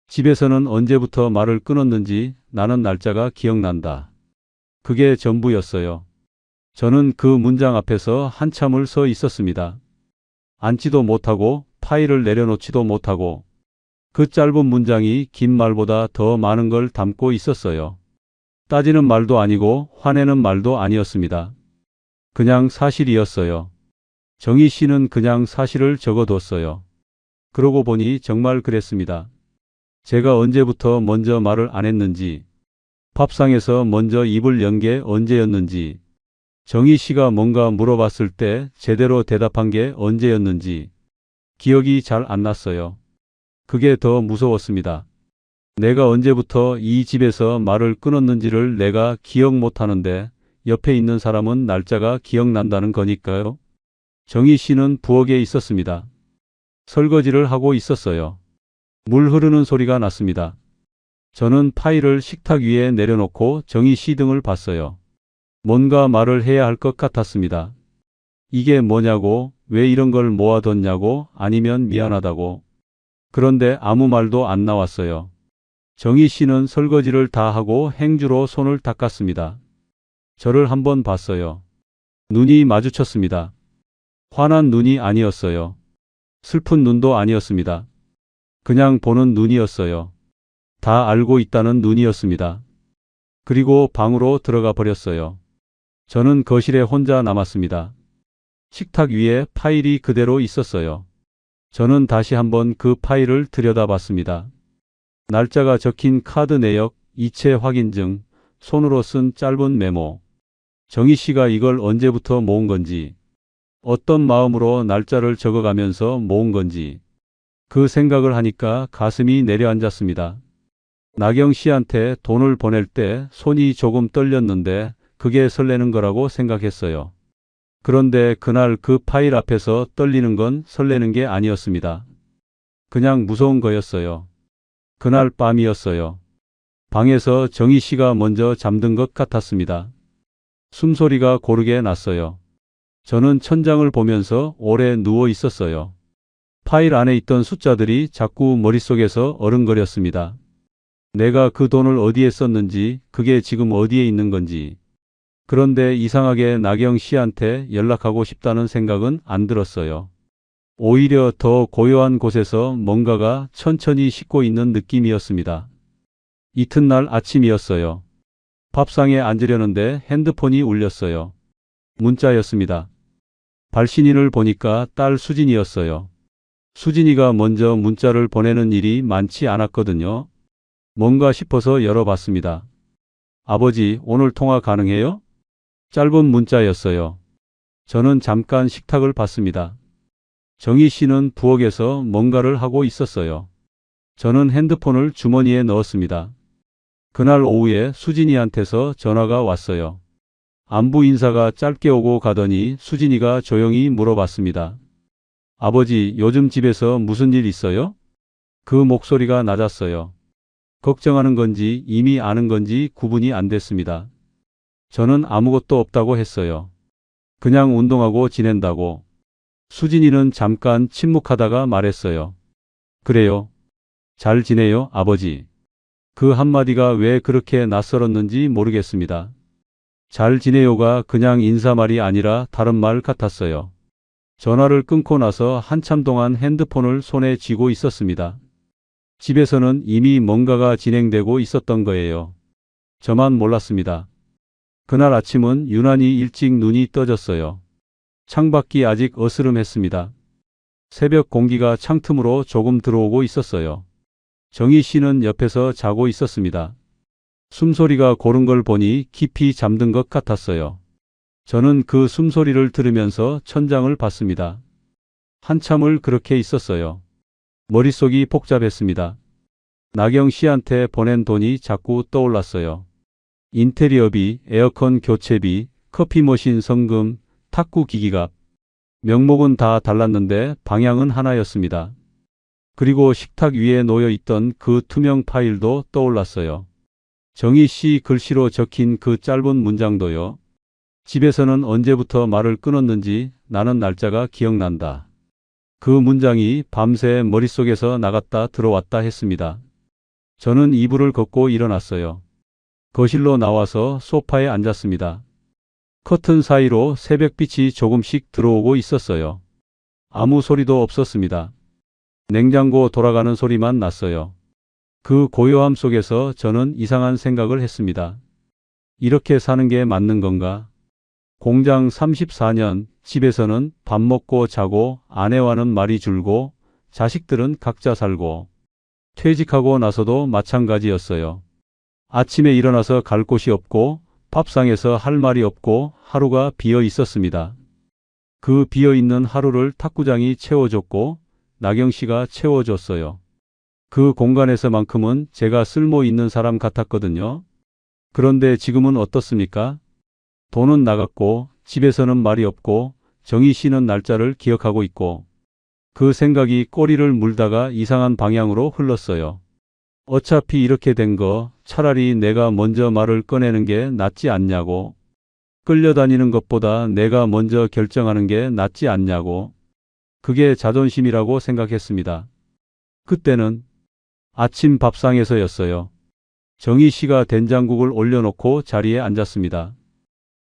집에서는 언제부터 말을 끊었는지 나는 날짜가 기억난다. 그게 전부였어요. 저는 그 문장 앞에서 한참을 서 있었습니다. 앉지도 못하고 파일을 내려놓지도 못하고 그 짧은 문장이 긴 말보다 더 많은 걸 담고 있었어요. 따지는 말도 아니고 화내는 말도 아니었습니다. 그냥 사실이었어요. 정희 씨는 그냥 사실을 적어뒀어요. 그러고 보니 정말 그랬습니다. 제가 언제부터 먼저 말을 안 했는지, 밥상에서 먼저 입을 연 게 언제였는지, 정희 씨가 뭔가 물어봤을 때 제대로 대답한 게 언제였는지 기억이 잘 안 났어요. 그게 더 무서웠습니다. 내가 언제부터 이 집에서 말을 끊었는지를 내가 기억 못하는데 옆에 있는 사람은 날짜가 기억난다는 거니까요. 정희 씨는 부엌에 있었습니다. 설거지를 하고 있었어요. 물 흐르는 소리가 났습니다. 저는 파일을 식탁 위에 내려놓고 정희 씨 등을 봤어요. 뭔가 말을 해야 할 것 같았습니다. 이게 뭐냐고, 왜 이런 걸 모아뒀냐고, 아니면 미안하다고. 그런데 아무 말도 안 나왔어요. 정희 씨는 설거지를 다 하고 행주로 손을 닦았습니다. 저를 한번 봤어요. 눈이 마주쳤습니다. 화난 눈이 아니었어요. 슬픈 눈도 아니었습니다. 그냥 보는 눈이었어요. 다 알고 있다는 눈이었습니다. 그리고 방으로 들어가 버렸어요. 저는 거실에 혼자 남았습니다. 식탁 위에 파일이 그대로 있었어요. 저는 다시 한번 그 파일을 들여다봤습니다. 날짜가 적힌 카드 내역, 이체 확인증, 손으로 쓴 짧은 메모. 정희 씨가 이걸 언제부터 모은 건지, 어떤 마음으로 날짜를 적어가면서 모은 건지, 그 생각을 하니까 가슴이 내려앉았습니다. 나경 씨한테 돈을 보낼 때 손이 조금 떨렸는데 그게 설레는 거라고 생각했어요. 그런데 그날 그 파일 앞에서 떨리는 건 설레는 게 아니었습니다. 그냥 무서운 거였어요. 그날 밤이었어요. 방에서 정희 씨가 먼저 잠든 것 같았습니다. 숨소리가 고르게 났어요. 저는 천장을 보면서 오래 누워 있었어요. 파일 안에 있던 숫자들이 자꾸 머릿속에서 어른거렸습니다. 내가 그 돈을 어디에 썼는지, 그게 지금 어디에 있는 건지. 그런데 이상하게 나경 씨한테 연락하고 싶다는 생각은 안 들었어요. 오히려 더 고요한 곳에서 뭔가가 천천히 식고 있는 느낌이었습니다. 이튿날 아침이었어요. 밥상에 앉으려는데 핸드폰이 울렸어요. 문자였습니다. 발신인을 보니까 딸 수진이었어요. 수진이가 먼저 문자를 보내는 일이 많지 않았거든요. 뭔가 싶어서 열어봤습니다. 아버지, 오늘 통화 가능해요? 짧은 문자였어요. 저는 잠깐 식탁을 봤습니다. 정희 씨는 부엌에서 뭔가를 하고 있었어요. 저는 핸드폰을 주머니에 넣었습니다. 그날 오후에 수진이한테서 전화가 왔어요. 안부 인사가 짧게 오고 가더니 수진이가 조용히 물어봤습니다. 아버지, 요즘 집에서 무슨 일 있어요? 그 목소리가 낮았어요. 걱정하는 건지 이미 아는 건지 구분이 안 됐습니다. 저는 아무것도 없다고 했어요. 그냥 운동하고 지낸다고. 수진이는 잠깐 침묵하다가 말했어요. 그래요. 잘 지내요, 아버지. 그 한마디가 왜 그렇게 낯설었는지 모르겠습니다. 잘 지내요가 그냥 인사말이 아니라 다른 말 같았어요. 전화를 끊고 나서 한참 동안 핸드폰을 손에 쥐고 있었습니다. 집에서는 이미 뭔가가 진행되고 있었던 거예요. 저만 몰랐습니다. 그날 아침은 유난히 일찍 눈이 떠졌어요. 창밖이 아직 어스름했습니다. 새벽 공기가 창틈으로 조금 들어오고 있었어요. 정희 씨는 옆에서 자고 있었습니다. 숨소리가 고른 걸 보니 깊이 잠든 것 같았어요. 저는 그 숨소리를 들으면서 천장을 봤습니다. 한참을 그렇게 있었어요. 머릿속이 복잡했습니다. 나경 씨한테 보낸 돈이 자꾸 떠올랐어요. 인테리어비, 에어컨 교체비, 커피 머신 성금, 탁구 기기값. 명목은 다 달랐는데 방향은 하나였습니다. 그리고 식탁 위에 놓여 있던 그 투명 파일도 떠올랐어요. 정희 씨 글씨로 적힌 그 짧은 문장도요. 집에서는 언제부터 말을 끊었는지 나는 날짜가 기억난다. 그 문장이 밤새 머릿속에서 나갔다 들어왔다 했습니다. 저는 이불을 걷고 일어났어요. 거실로 나와서 소파에 앉았습니다. 커튼 사이로 새벽빛이 조금씩 들어오고 있었어요. 아무 소리도 없었습니다. 냉장고 돌아가는 소리만 났어요. 그 고요함 속에서 저는 이상한 생각을 했습니다. 이렇게 사는 게 맞는 건가? 공장 34년, 집에서는 밥 먹고 자고 아내와는 말이 줄고 자식들은 각자 살고 퇴직하고 나서도 마찬가지였어요. 아침에 일어나서 갈 곳이 없고 밥상에서 할 말이 없고 하루가 비어 있었습니다. 그 비어 있는 하루를 탁구장이 채워줬고 나경 씨가 채워줬어요. 그 공간에서만큼은 제가 쓸모 있는 사람 같았거든요. 그런데 지금은 어떻습니까? 돈은 나갔고 집에서는 말이 없고 정희 씨는 날짜를 기억하고 있고 그 생각이 꼬리를 물다가 이상한 방향으로 흘렀어요. 어차피 이렇게 된 거 차라리 내가 먼저 말을 꺼내는 게 낫지 않냐고. 끌려다니는 것보다 내가 먼저 결정하는 게 낫지 않냐고. 그게 자존심이라고 생각했습니다. 그때는 아침 밥상에서였어요. 정희 씨가 된장국을 올려놓고 자리에 앉았습니다.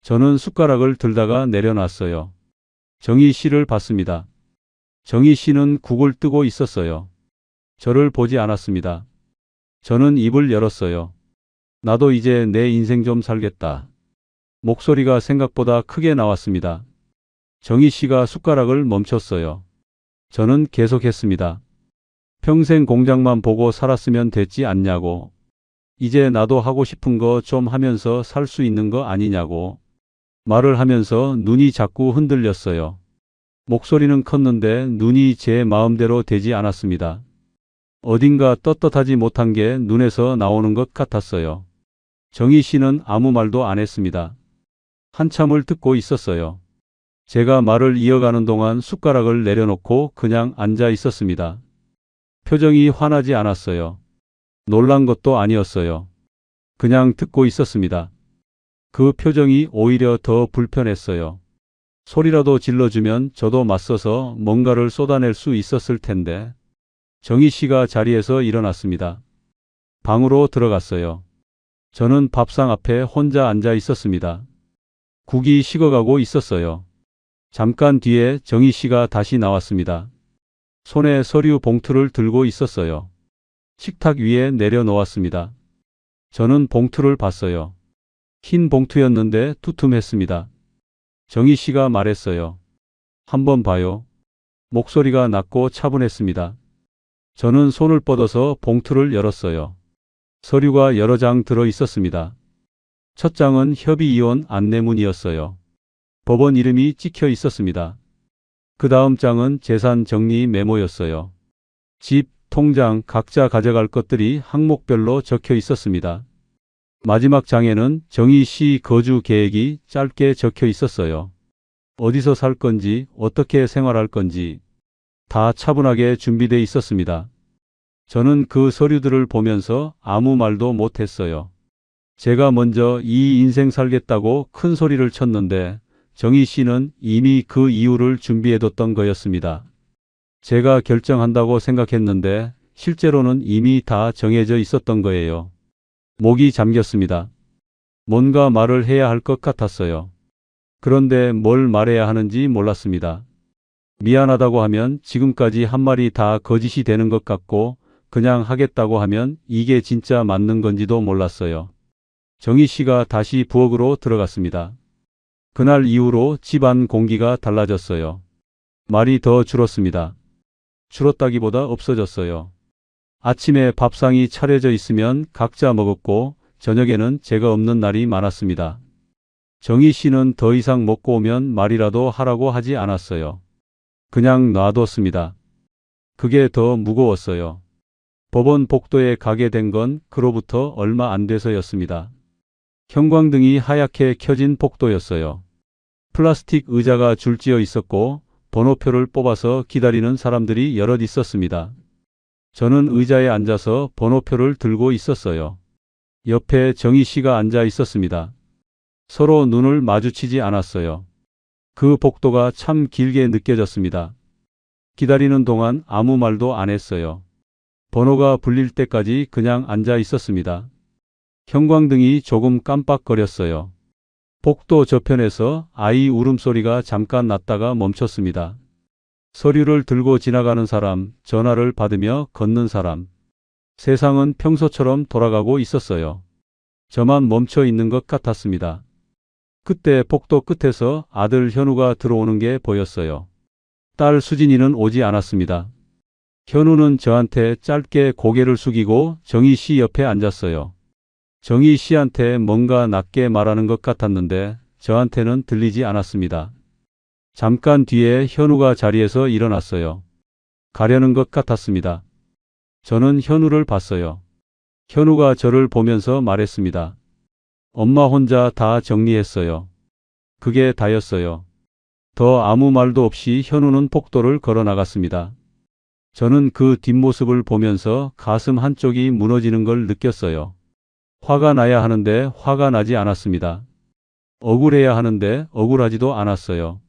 저는 숟가락을 들다가 내려놨어요. 정희 씨를 봤습니다. 정희 씨는 국을 뜨고 있었어요. 저를 보지 않았습니다. 저는 입을 열었어요. 나도 이제 내 인생 좀 살겠다. 목소리가 생각보다 크게 나왔습니다. 정희 씨가 숟가락을 멈췄어요. 저는 계속했습니다. 평생 공장만 보고 살았으면 됐지 않냐고. 이제 나도 하고 싶은 거 좀 하면서 살 수 있는 거 아니냐고. 말을 하면서 눈이 자꾸 흔들렸어요. 목소리는 컸는데 눈이 제 마음대로 되지 않았습니다. 어딘가 떳떳하지 못한 게 눈에서 나오는 것 같았어요. 정희 씨는 아무 말도 안 했습니다. 한참을 듣고 있었어요. 제가 말을 이어가는 동안 숟가락을 내려놓고 그냥 앉아 있었습니다. 표정이 환하지 않았어요. 놀란 것도 아니었어요. 그냥 듣고 있었습니다. 그 표정이 오히려 더 불편했어요. 소리라도 질러주면 저도 맞서서 뭔가를 쏟아낼 수 있었을 텐데. 정희 씨가 자리에서 일어났습니다. 방으로 들어갔어요. 저는 밥상 앞에 혼자 앉아 있었습니다. 국이 식어가고 있었어요. 잠깐 뒤에 정희 씨가 다시 나왔습니다. 손에 서류 봉투를 들고 있었어요. 식탁 위에 내려놓았습니다. 저는 봉투를 봤어요. 흰 봉투였는데 두툼했습니다. 정희 씨가 말했어요. 한번 봐요. 목소리가 낮고 차분했습니다. 저는 손을 뻗어서 봉투를 열었어요. 서류가 여러 장 들어 있었습니다. 첫 장은 협의이혼 안내문이었어요. 법원 이름이 찍혀 있었습니다. 그 다음 장은 재산 정리 메모였어요. 집, 통장, 각자 가져갈 것들이 항목별로 적혀 있었습니다. 마지막 장에는 정희 씨 거주 계획이 짧게 적혀 있었어요. 어디서 살 건지, 어떻게 생활할 건지 다 차분하게 준비되어 있었습니다. 저는 그 서류들을 보면서 아무 말도 못했어요. 제가 먼저 이 인생 살겠다고 큰 소리를 쳤는데 정희 씨는 이미 그 이유를 준비해뒀던 거였습니다. 제가 결정한다고 생각했는데 실제로는 이미 다 정해져 있었던 거예요. 목이 잠겼습니다. 뭔가 말을 해야 할 것 같았어요. 그런데 뭘 말해야 하는지 몰랐습니다. 미안하다고 하면 지금까지 한 말이 다 거짓이 되는 것 같고 그냥 하겠다고 하면 이게 진짜 맞는 건지도 몰랐어요. 정희 씨가 다시 부엌으로 들어갔습니다. 그날 이후로 집안 공기가 달라졌어요. 말이 더 줄었습니다. 줄었다기보다 없어졌어요. 아침에 밥상이 차려져 있으면 각자 먹었고 저녁에는 제가 없는 날이 많았습니다. 정희 씨는 더 이상 먹고 오면 말이라도 하라고 하지 않았어요. 그냥 놔뒀습니다. 그게 더 무거웠어요. 법원 복도에 가게 된 건 그로부터 얼마 안 돼서였습니다. 형광등이 하얗게 켜진 복도였어요. 플라스틱 의자가 줄지어 있었고 번호표를 뽑아서 기다리는 사람들이 여럿 있었습니다. 저는 의자에 앉아서 번호표를 들고 있었어요. 옆에 정희 씨가 앉아 있었습니다. 서로 눈을 마주치지 않았어요. 그 복도가 참 길게 느껴졌습니다. 기다리는 동안 아무 말도 안 했어요. 번호가 불릴 때까지 그냥 앉아 있었습니다. 형광등이 조금 깜빡거렸어요. 복도 저편에서 아이 울음소리가 잠깐 났다가 멈췄습니다. 서류를 들고 지나가는 사람, 전화를 받으며 걷는 사람. 세상은 평소처럼 돌아가고 있었어요. 저만 멈춰 있는 것 같았습니다. 그때 복도 끝에서 아들 현우가 들어오는 게 보였어요. 딸 수진이는 오지 않았습니다. 현우는 저한테 짧게 고개를 숙이고 정희 씨 옆에 앉았어요. 정희 씨한테 뭔가 낮게 말하는 것 같았는데 저한테는 들리지 않았습니다. 잠깐 뒤에 현우가 자리에서 일어났어요. 가려는 것 같았습니다. 저는 현우를 봤어요. 현우가 저를 보면서 말했습니다. 엄마 혼자 다 정리했어요. 그게 다였어요. 더 아무 말도 없이 현우는 복도를 걸어 나갔습니다. 저는 그 뒷모습을 보면서 가슴 한쪽이 무너지는 걸 느꼈어요. 화가 나야 하는데 화가 나지 않았습니다. 억울해야 하는데 억울하지도 않았어요.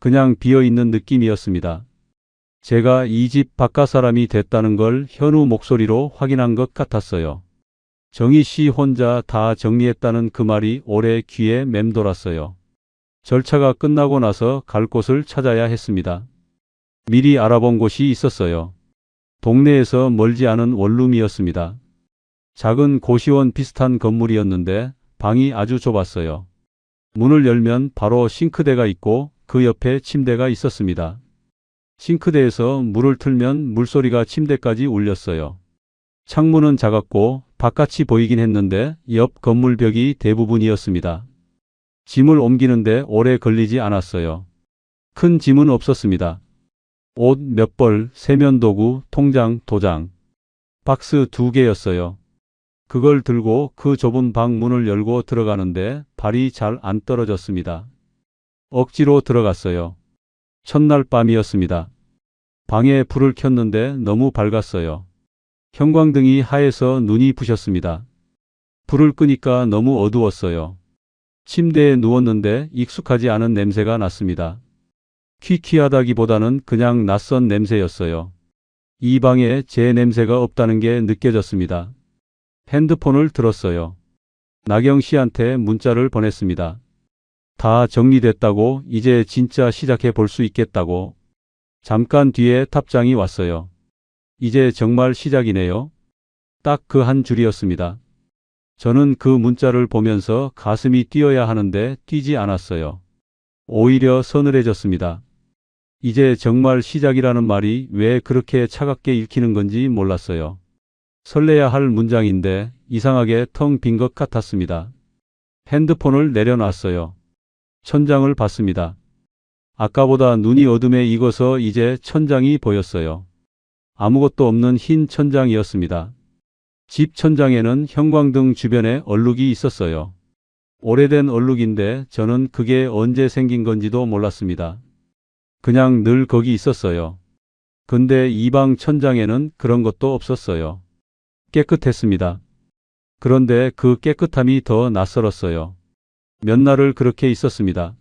그냥 비어있는 느낌이었습니다. 제가 이 집 바깥 사람이 됐다는 걸 현우 목소리로 확인한 것 같았어요. 정희 씨 혼자 다 정리했다는 그 말이 오래 귀에 맴돌았어요. 절차가 끝나고 나서 갈 곳을 찾아야 했습니다. 미리 알아본 곳이 있었어요. 동네에서 멀지 않은 원룸이었습니다. 작은 고시원 비슷한 건물이었는데 방이 아주 좁았어요. 문을 열면 바로 싱크대가 있고 그 옆에 침대가 있었습니다. 싱크대에서 물을 틀면 물소리가 침대까지 울렸어요. 창문은 작았고 바깥이 보이긴 했는데 옆 건물 벽이 대부분이었습니다. 짐을 옮기는데 오래 걸리지 않았어요. 큰 짐은 없었습니다. 옷 몇 벌, 세면도구, 통장, 도장. 박스 2개였어요. 그걸 들고 그 좁은 방 문을 열고 들어가는데 발이 잘 안 떨어졌습니다. 억지로 들어갔어요. 첫날 밤이었습니다. 방에 불을 켰는데 너무 밝았어요. 형광등이 하얘서 눈이 부셨습니다. 불을 끄니까 너무 어두웠어요. 침대에 누웠는데 익숙하지 않은 냄새가 났습니다. 퀴퀴하다기보다는 그냥 낯선 냄새였어요. 이 방에 제 냄새가 없다는 게 느껴졌습니다. 핸드폰을 들었어요. 나경 씨한테 문자를 보냈습니다. 다 정리됐다고, 이제 진짜 시작해 볼 수 있겠다고. 잠깐 뒤에 답장이 왔어요. 이제 정말 시작이네요. 딱 그 한 줄이었습니다. 저는 그 문자를 보면서 가슴이 뛰어야 하는데 뛰지 않았어요. 오히려 서늘해졌습니다. 이제 정말 시작이라는 말이 왜 그렇게 차갑게 읽히는 건지 몰랐어요. 설레야 할 문장인데 이상하게 텅 빈 것 같았습니다. 핸드폰을 내려놨어요. 천장을 봤습니다. 아까보다 눈이 어둠에 익어서 이제 천장이 보였어요. 아무것도 없는 흰 천장이었습니다. 집 천장에는 형광등 주변에 얼룩이 있었어요. 오래된 얼룩인데 저는 그게 언제 생긴 건지도 몰랐습니다. 그냥 늘 거기 있었어요. 근데 이 방 천장에는 그런 것도 없었어요. 깨끗했습니다. 그런데 그 깨끗함이 더 낯설었어요. 몇 날을 그렇게 있었습니다.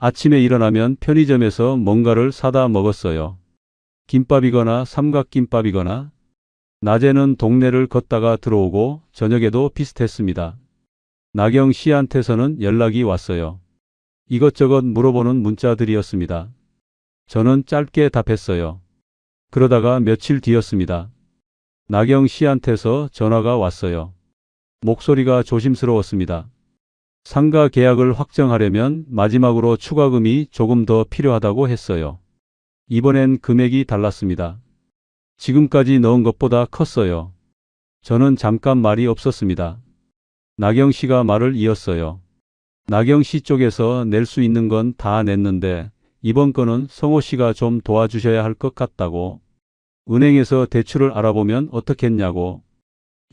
아침에 일어나면 편의점에서 뭔가를 사다 먹었어요. 김밥이거나 삼각김밥이거나. 낮에는 동네를 걷다가 들어오고 저녁에도 비슷했습니다. 나경 씨한테서는 연락이 왔어요. 이것저것 물어보는 문자들이었습니다. 저는 짧게 답했어요. 그러다가 며칠 뒤였습니다. 나경 씨한테서 전화가 왔어요. 목소리가 조심스러웠습니다. 상가 계약을 확정하려면 마지막으로 추가금이 조금 더 필요하다고 했어요. 이번엔 금액이 달랐습니다. 지금까지 넣은 것보다 컸어요. 저는 잠깐 말이 없었습니다. 나경 씨가 말을 이었어요. 나경 씨 쪽에서 낼 수 있는 건 다 냈는데 이번 건은 성호 씨가 좀 도와주셔야 할 것 같다고. 은행에서 대출을 알아보면 어떻겠냐고.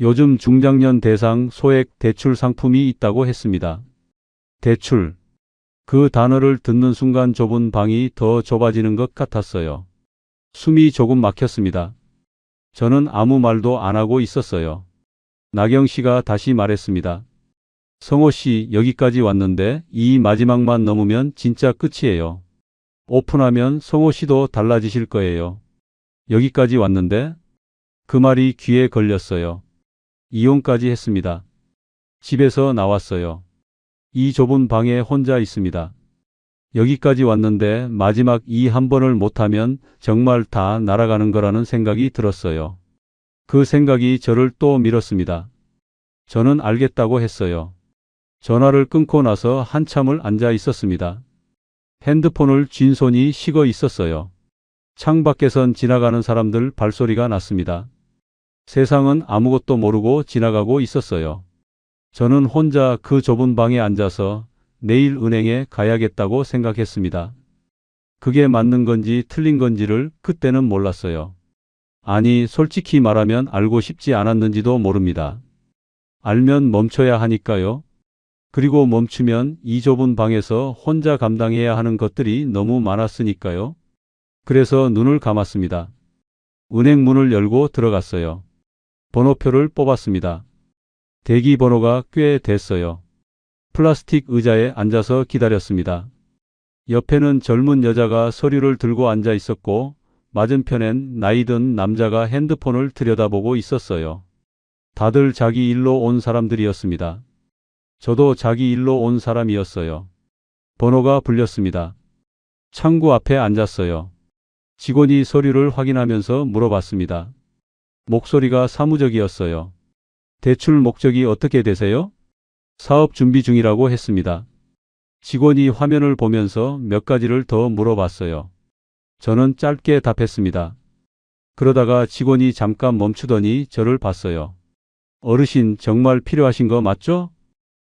요즘 중장년 대상 소액 대출 상품이 있다고 했습니다. 대출. 그 단어를 듣는 순간 좁은 방이 더 좁아지는 것 같았어요. 숨이 조금 막혔습니다. 저는 아무 말도 안 하고 있었어요. 나경 씨가 다시 말했습니다. 성호 씨, 여기까지 왔는데 이 마지막만 넘으면 진짜 끝이에요. 오픈하면 성호 씨도 달라지실 거예요. 여기까지 왔는데? 그 말이 귀에 걸렸어요. 이혼까지 했습니다. 집에서 나왔어요. 이 좁은 방에 혼자 있습니다. 여기까지 왔는데 마지막 이 한 번을 못하면 정말 다 날아가는 거라는 생각이 들었어요. 그 생각이 저를 또 밀었습니다. 저는 알겠다고 했어요. 전화를 끊고 나서 한참을 앉아 있었습니다. 핸드폰을 쥔 손이 식어 있었어요. 창밖에선 지나가는 사람들 발소리가 났습니다. 세상은 아무것도 모르고 지나가고 있었어요. 저는 혼자 그 좁은 방에 앉아서 내일 은행에 가야겠다고 생각했습니다. 그게 맞는 건지 틀린 건지를 그때는 몰랐어요. 아니, 솔직히 말하면 알고 싶지 않았는지도 모릅니다. 알면 멈춰야 하니까요. 그리고 멈추면 이 좁은 방에서 혼자 감당해야 하는 것들이 너무 많았으니까요. 그래서 눈을 감았습니다. 은행 문을 열고 들어갔어요. 번호표를 뽑았습니다. 대기 번호가 꽤 됐어요. 플라스틱 의자에 앉아서 기다렸습니다. 옆에는 젊은 여자가 서류를 들고 앉아 있었고 맞은편엔 나이 든 남자가 핸드폰을 들여다보고 있었어요. 다들 자기 일로 온 사람들이었습니다. 저도 자기 일로 온 사람이었어요. 번호가 불렸습니다. 창구 앞에 앉았어요. 직원이 서류를 확인하면서 물어봤습니다. 목소리가 사무적이었어요. 대출 목적이 어떻게 되세요? 사업 준비 중이라고 했습니다. 직원이 화면을 보면서 몇 가지를 더 물어봤어요. 저는 짧게 답했습니다. 그러다가 직원이 잠깐 멈추더니 저를 봤어요. 어르신, 정말 필요하신 거 맞죠?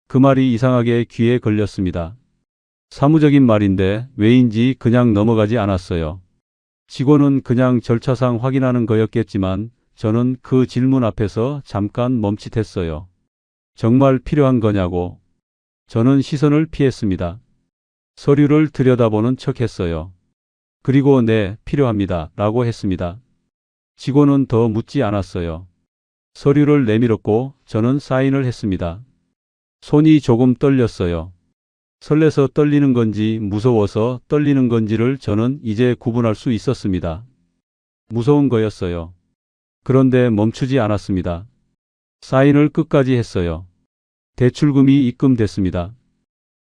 그 말이 이상하게 귀에 걸렸습니다. 사무적인 말인데 왜인지 그냥 넘어가지 않았어요. 직원은 그냥 절차상 확인하는 거였겠지만 저는 그 질문 앞에서 잠깐 멈칫했어요. 정말 필요한 거냐고. 저는 시선을 피했습니다. 서류를 들여다보는 척했어요. 그리고 네, 필요합니다. 라고 했습니다. 직원은 더 묻지 않았어요. 서류를 내밀었고 저는 사인을 했습니다. 손이 조금 떨렸어요. 설레서 떨리는 건지 무서워서 떨리는 건지를 저는 이제 구분할 수 있었습니다. 무서운 거였어요. 그런데 멈추지 않았습니다. 사인을 끝까지 했어요. 대출금이 입금됐습니다.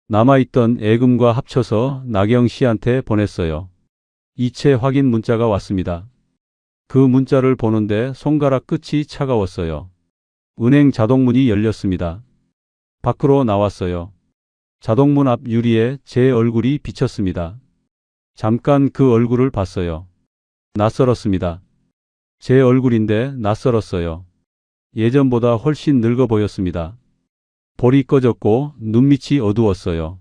남아있던 예금과 합쳐서 나경 씨한테 보냈어요. 이체 확인 문자가 왔습니다. 그 문자를 보는데 손가락 끝이 차가웠어요. 은행 자동문이 열렸습니다. 밖으로 나왔어요. 자동문 앞 유리에 제 얼굴이 비쳤습니다. 잠깐 그 얼굴을 봤어요. 낯설었습니다. 제 얼굴인데 낯설었어요. 예전보다 훨씬 늙어 보였습니다. 볼이 꺼졌고 눈밑이 어두웠어요.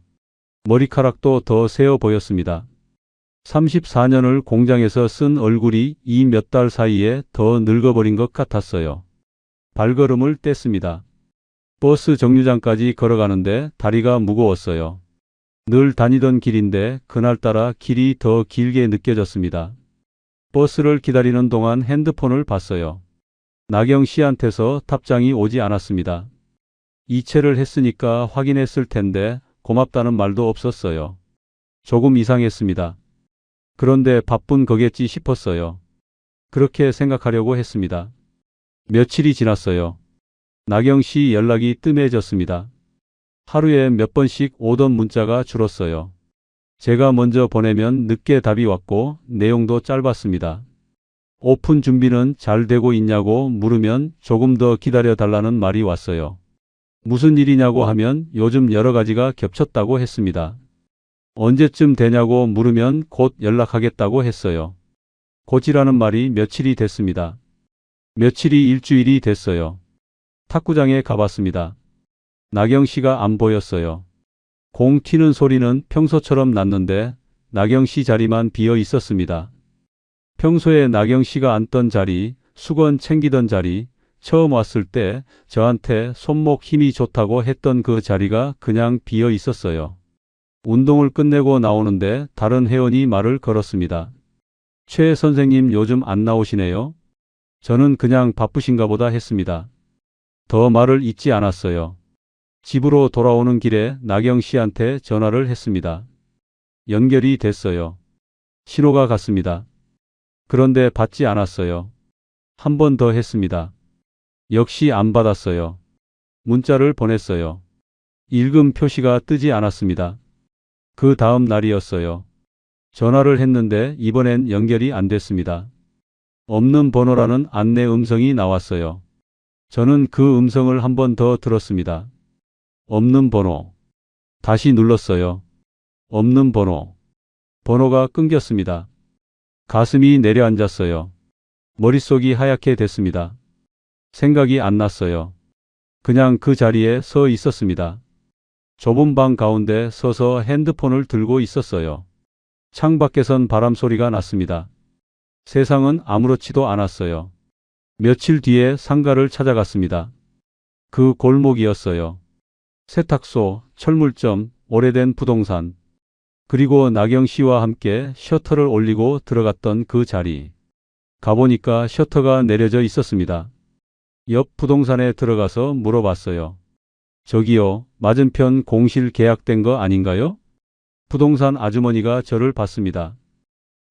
머리카락도 더 새어 보였습니다. 34년을 공장에서 쓴 얼굴이 이 몇 달 사이에 더 늙어버린 것 같았어요. 발걸음을 뗐습니다. 버스 정류장까지 걸어가는데 다리가 무거웠어요. 늘 다니던 길인데 그날따라 길이 더 길게 느껴졌습니다. 버스를 기다리는 동안 핸드폰을 봤어요. 나경 씨한테서 답장이 오지 않았습니다. 이체를 했으니까 확인했을 텐데 고맙다는 말도 없었어요. 조금 이상했습니다. 그런데 바쁜 거겠지 싶었어요. 그렇게 생각하려고 했습니다. 며칠이 지났어요. 나경 씨 연락이 뜸해졌습니다. 하루에 몇 번씩 오던 문자가 줄었어요. 제가 먼저 보내면 늦게 답이 왔고 내용도 짧았습니다. 오픈 준비는 잘 되고 있냐고 물으면 조금 더 기다려 달라는 말이 왔어요. 무슨 일이냐고 하면 요즘 여러 가지가 겹쳤다고 했습니다. 언제쯤 되냐고 물으면 곧 연락하겠다고 했어요. 곧이라는 말이 며칠이 됐습니다. 며칠이 일주일이 됐어요. 탁구장에 가봤습니다. 나경 씨가 안 보였어요. 공 튀는 소리는 평소처럼 났는데 나경 씨 자리만 비어 있었습니다. 평소에 나경 씨가 앉던 자리, 수건 챙기던 자리, 처음 왔을 때 저한테 손목 힘이 좋다고 했던 그 자리가 그냥 비어 있었어요. 운동을 끝내고 나오는데 다른 회원이 말을 걸었습니다. 최 선생님 요즘 안 나오시네요? 저는 그냥 바쁘신가 보다 했습니다. 더 말을 잇지 않았어요. 집으로 돌아오는 길에 나경 씨한테 전화를 했습니다. 연결이 됐어요. 신호가 갔습니다. 그런데 받지 않았어요. 한 번 더 했습니다. 역시 안 받았어요. 문자를 보냈어요. 읽음 표시가 뜨지 않았습니다. 그 다음 날이었어요. 전화를 했는데 이번엔 연결이 안 됐습니다. 없는 번호라는 안내 음성이 나왔어요. 저는 그 음성을 한 번 더 들었습니다. 없는 번호. 다시 눌렀어요. 없는 번호. 번호가 끊겼습니다. 가슴이 내려앉았어요. 머릿속이 하얗게 됐습니다. 생각이 안 났어요. 그냥 그 자리에 서 있었습니다. 좁은 방 가운데 서서 핸드폰을 들고 있었어요. 창밖에선 바람 소리가 났습니다. 세상은 아무렇지도 않았어요. 며칠 뒤에 상가를 찾아갔습니다. 그 골목이었어요. 세탁소, 철물점, 오래된 부동산, 그리고 나경 씨와 함께 셔터를 올리고 들어갔던 그 자리. 가보니까 셔터가 내려져 있었습니다. 옆 부동산에 들어가서 물어봤어요. 저기요, 맞은편 공실 계약된 거 아닌가요? 부동산 아주머니가 저를 봤습니다.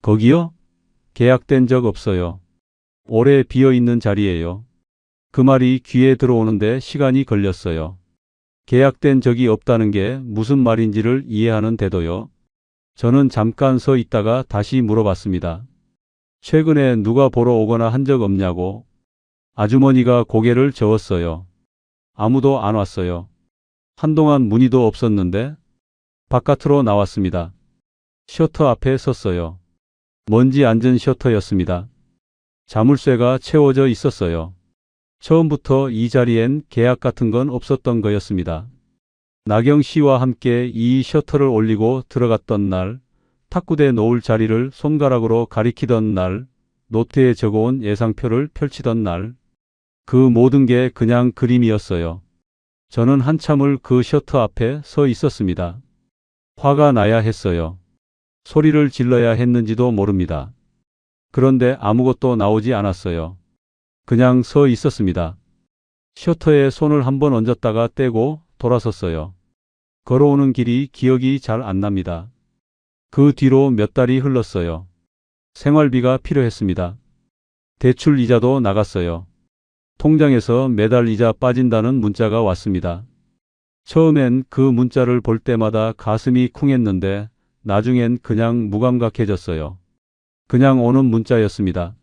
거기요? 계약된 적 없어요. 오래 비어있는 자리예요. 그 말이 귀에 들어오는데 시간이 걸렸어요. 계약된 적이 없다는 게 무슨 말인지를 이해하는 데도요. 저는 잠깐 서 있다가 다시 물어봤습니다. 최근에 누가 보러 오거나 한 적 없냐고. 아주머니가 고개를 저었어요. 아무도 안 왔어요. 한동안 문의도 없었는데 바깥으로 나왔습니다. 셔터 앞에 섰어요. 먼지 앉은 셔터였습니다. 자물쇠가 채워져 있었어요. 처음부터 이 자리엔 계약 같은 건 없었던 거였습니다. 나경 씨와 함께 이 셔터를 올리고 들어갔던 날, 탁구대 놓을 자리를 손가락으로 가리키던 날, 노트에 적어온 예상표를 펼치던 날, 그 모든 게 그냥 그림이었어요. 저는 한참을 그 셔터 앞에 서 있었습니다. 화가 나야 했어요. 소리를 질러야 했는지도 모릅니다. 그런데 아무것도 나오지 않았어요. 그냥 서 있었습니다. 셔터에 손을 한번 얹었다가 떼고 돌아섰어요. 걸어오는 길이 기억이 잘 안 납니다. 그 뒤로 몇 달이 흘렀어요. 생활비가 필요했습니다. 대출 이자도 나갔어요. 통장에서 매달 이자 빠진다는 문자가 왔습니다. 처음엔 그 문자를 볼 때마다 가슴이 쿵했는데 나중엔 그냥 무감각해졌어요. 그냥 오는 문자였습니다.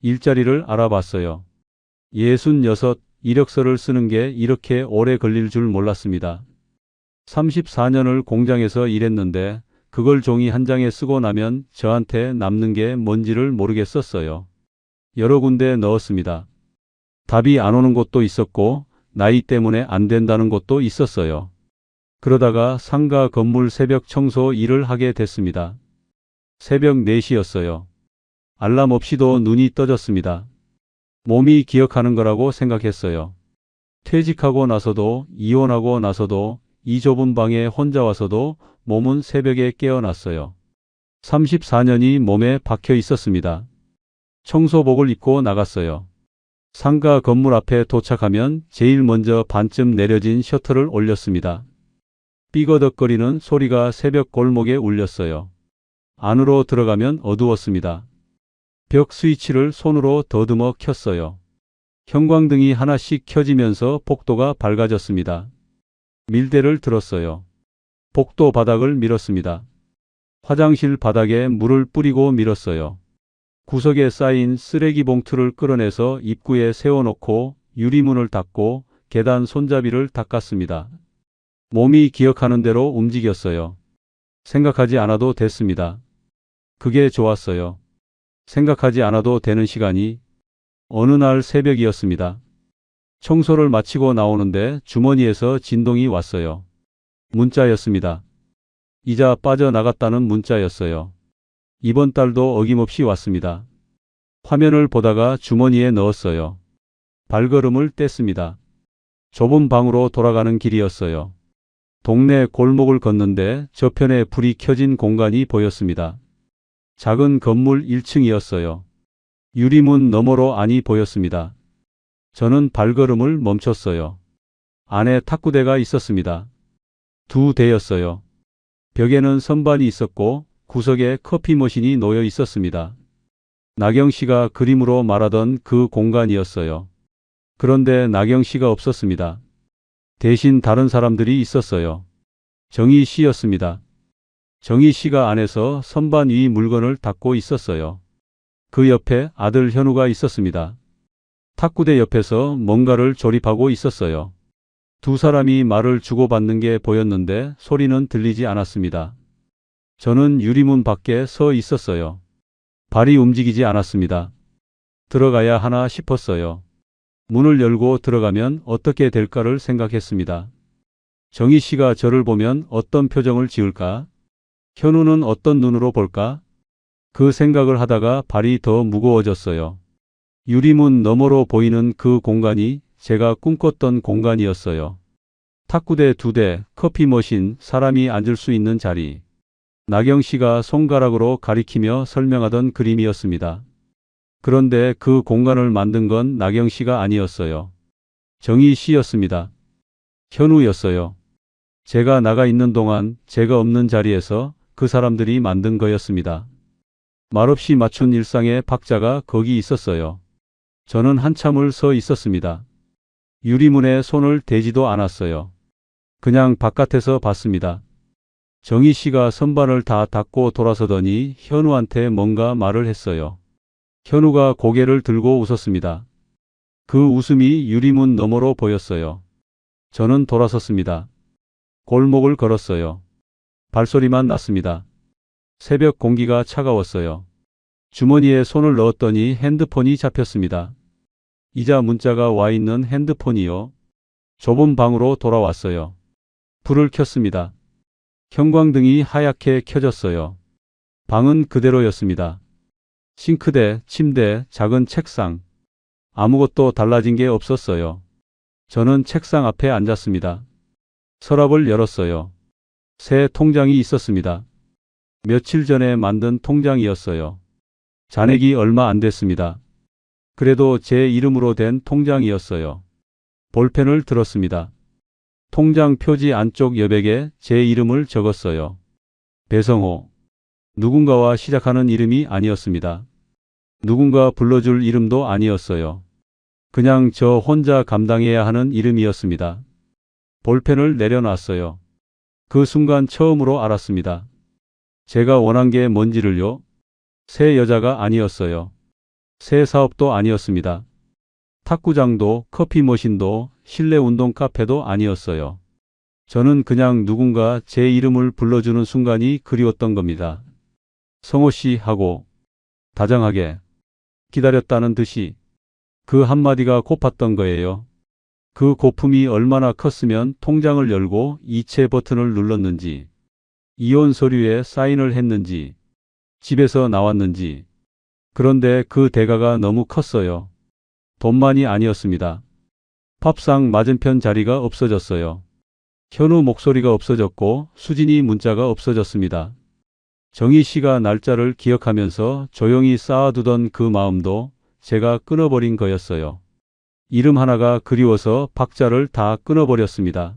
일자리를 알아봤어요. 66 이력서를 쓰는 게 이렇게 오래 걸릴 줄 몰랐습니다. 34년을 공장에서 일했는데 그걸 종이 한 장에 쓰고 나면 저한테 남는 게 뭔지를 모르겠었어요. 여러 군데 넣었습니다. 답이 안 오는 곳도 있었고 나이 때문에 안 된다는 곳도 있었어요. 그러다가 상가 건물 새벽 청소 일을 하게 됐습니다. 새벽 4시였어요. 알람 없이도 눈이 떠졌습니다. 몸이 기억하는 거라고 생각했어요. 퇴직하고 나서도 이혼하고 나서도 이 좁은 방에 혼자 와서도 몸은 새벽에 깨어났어요. 34년이 몸에 박혀 있었습니다. 청소복을 입고 나갔어요. 상가 건물 앞에 도착하면 제일 먼저 반쯤 내려진 셔터를 올렸습니다. 삐거덕거리는 소리가 새벽 골목에 울렸어요. 안으로 들어가면 어두웠습니다. 벽 스위치를 손으로 더듬어 켰어요. 형광등이 하나씩 켜지면서 복도가 밝아졌습니다. 밀대를 들었어요. 복도 바닥을 밀었습니다. 화장실 바닥에 물을 뿌리고 밀었어요. 구석에 쌓인 쓰레기 봉투를 끌어내서 입구에 세워놓고 유리문을 닫고 계단 손잡이를 닦았습니다. 몸이 기억하는 대로 움직였어요. 생각하지 않아도 됐습니다. 그게 좋았어요. 생각하지 않아도 되는 시간이. 어느 날 새벽이었습니다. 청소를 마치고 나오는데 주머니에서 진동이 왔어요. 문자였습니다. 이자 빠져나갔다는 문자였어요. 이번 달도 어김없이 왔습니다. 화면을 보다가 주머니에 넣었어요. 발걸음을 뗐습니다. 좁은 방으로 돌아가는 길이었어요. 동네 골목을 걷는데 저편에 불이 켜진 공간이 보였습니다. 작은 건물 1층이었어요. 유리문 너머로 안이 보였습니다. 저는 발걸음을 멈췄어요. 안에 탁구대가 있었습니다. 2대였어요. 벽에는 선반이 있었고 구석에 커피 머신이 놓여 있었습니다. 나경 씨가 그림으로 말하던 그 공간이었어요. 그런데 나경 씨가 없었습니다. 대신 다른 사람들이 있었어요. 정희 씨였습니다. 정희 씨가 안에서 선반 위 물건을 닦고 있었어요. 그 옆에 아들 현우가 있었습니다. 탁구대 옆에서 뭔가를 조립하고 있었어요. 두 사람이 말을 주고받는 게 보였는데 소리는 들리지 않았습니다. 저는 유리문 밖에 서 있었어요. 발이 움직이지 않았습니다. 들어가야 하나 싶었어요. 문을 열고 들어가면 어떻게 될까를 생각했습니다. 정희 씨가 저를 보면 어떤 표정을 지을까? 현우는 어떤 눈으로 볼까? 그 생각을 하다가 발이 더 무거워졌어요. 유리문 너머로 보이는 그 공간이 제가 꿈꿨던 공간이었어요. 탁구대 2대, 커피 머신, 사람이 앉을 수 있는 자리. 나경 씨가 손가락으로 가리키며 설명하던 그림이었습니다. 그런데 그 공간을 만든 건 나경 씨가 아니었어요. 정희 씨였습니다. 현우였어요. 제가 나가 있는 동안 제가 없는 자리에서 그 사람들이 만든 거였습니다. 말없이 맞춘 일상의 박자가 거기 있었어요. 저는 한참을 서 있었습니다. 유리문에 손을 대지도 않았어요. 그냥 바깥에서 봤습니다. 정희 씨가 선반을 다 닫고 돌아서더니 현우한테 뭔가 말을 했어요. 현우가 고개를 들고 웃었습니다. 그 웃음이 유리문 너머로 보였어요. 저는 돌아섰습니다. 골목을 걸었어요. 발소리만 났습니다. 새벽 공기가 차가웠어요. 주머니에 손을 넣었더니 핸드폰이 잡혔습니다. 이자 문자가 와 있는 핸드폰이요. 좁은 방으로 돌아왔어요. 불을 켰습니다. 형광등이 하얗게 켜졌어요. 방은 그대로였습니다. 싱크대, 침대, 작은 책상. 아무것도 달라진 게 없었어요. 저는 책상 앞에 앉았습니다. 서랍을 열었어요. 새 통장이 있었습니다. 며칠 전에 만든 통장이었어요. 잔액이 얼마 안 됐습니다. 그래도 제 이름으로 된 통장이었어요. 볼펜을 들었습니다. 통장 표지 안쪽 여백에 제 이름을 적었어요. 배성호. 누군가와 시작하는 이름이 아니었습니다. 누군가 불러줄 이름도 아니었어요. 그냥 저 혼자 감당해야 하는 이름이었습니다. 볼펜을 내려놨어요. 그 순간 처음으로 알았습니다. 제가 원한 게 뭔지를요. 새 여자가 아니었어요. 새 사업도 아니었습니다. 탁구장도 커피 머신도 실내 운동 카페도 아니었어요. 저는 그냥 누군가 제 이름을 불러주는 순간이 그리웠던 겁니다. 성호 씨 하고 다정하게 기다렸다는 듯이 그 한마디가 고팠던 거예요. 그 고품이 얼마나 컸으면 통장을 열고 이체 버튼을 눌렀는지, 이혼 서류에 사인을 했는지, 집에서 나왔는지. 그런데 그 대가가 너무 컸어요. 돈만이 아니었습니다. 밥상 맞은편 자리가 없어졌어요. 현우 목소리가 없어졌고 수진이 문자가 없어졌습니다. 정희 씨가 날짜를 기억하면서 조용히 쌓아두던 그 마음도 제가 끊어버린 거였어요. 이름 하나가 그리워서 박자를 다 끊어버렸습니다.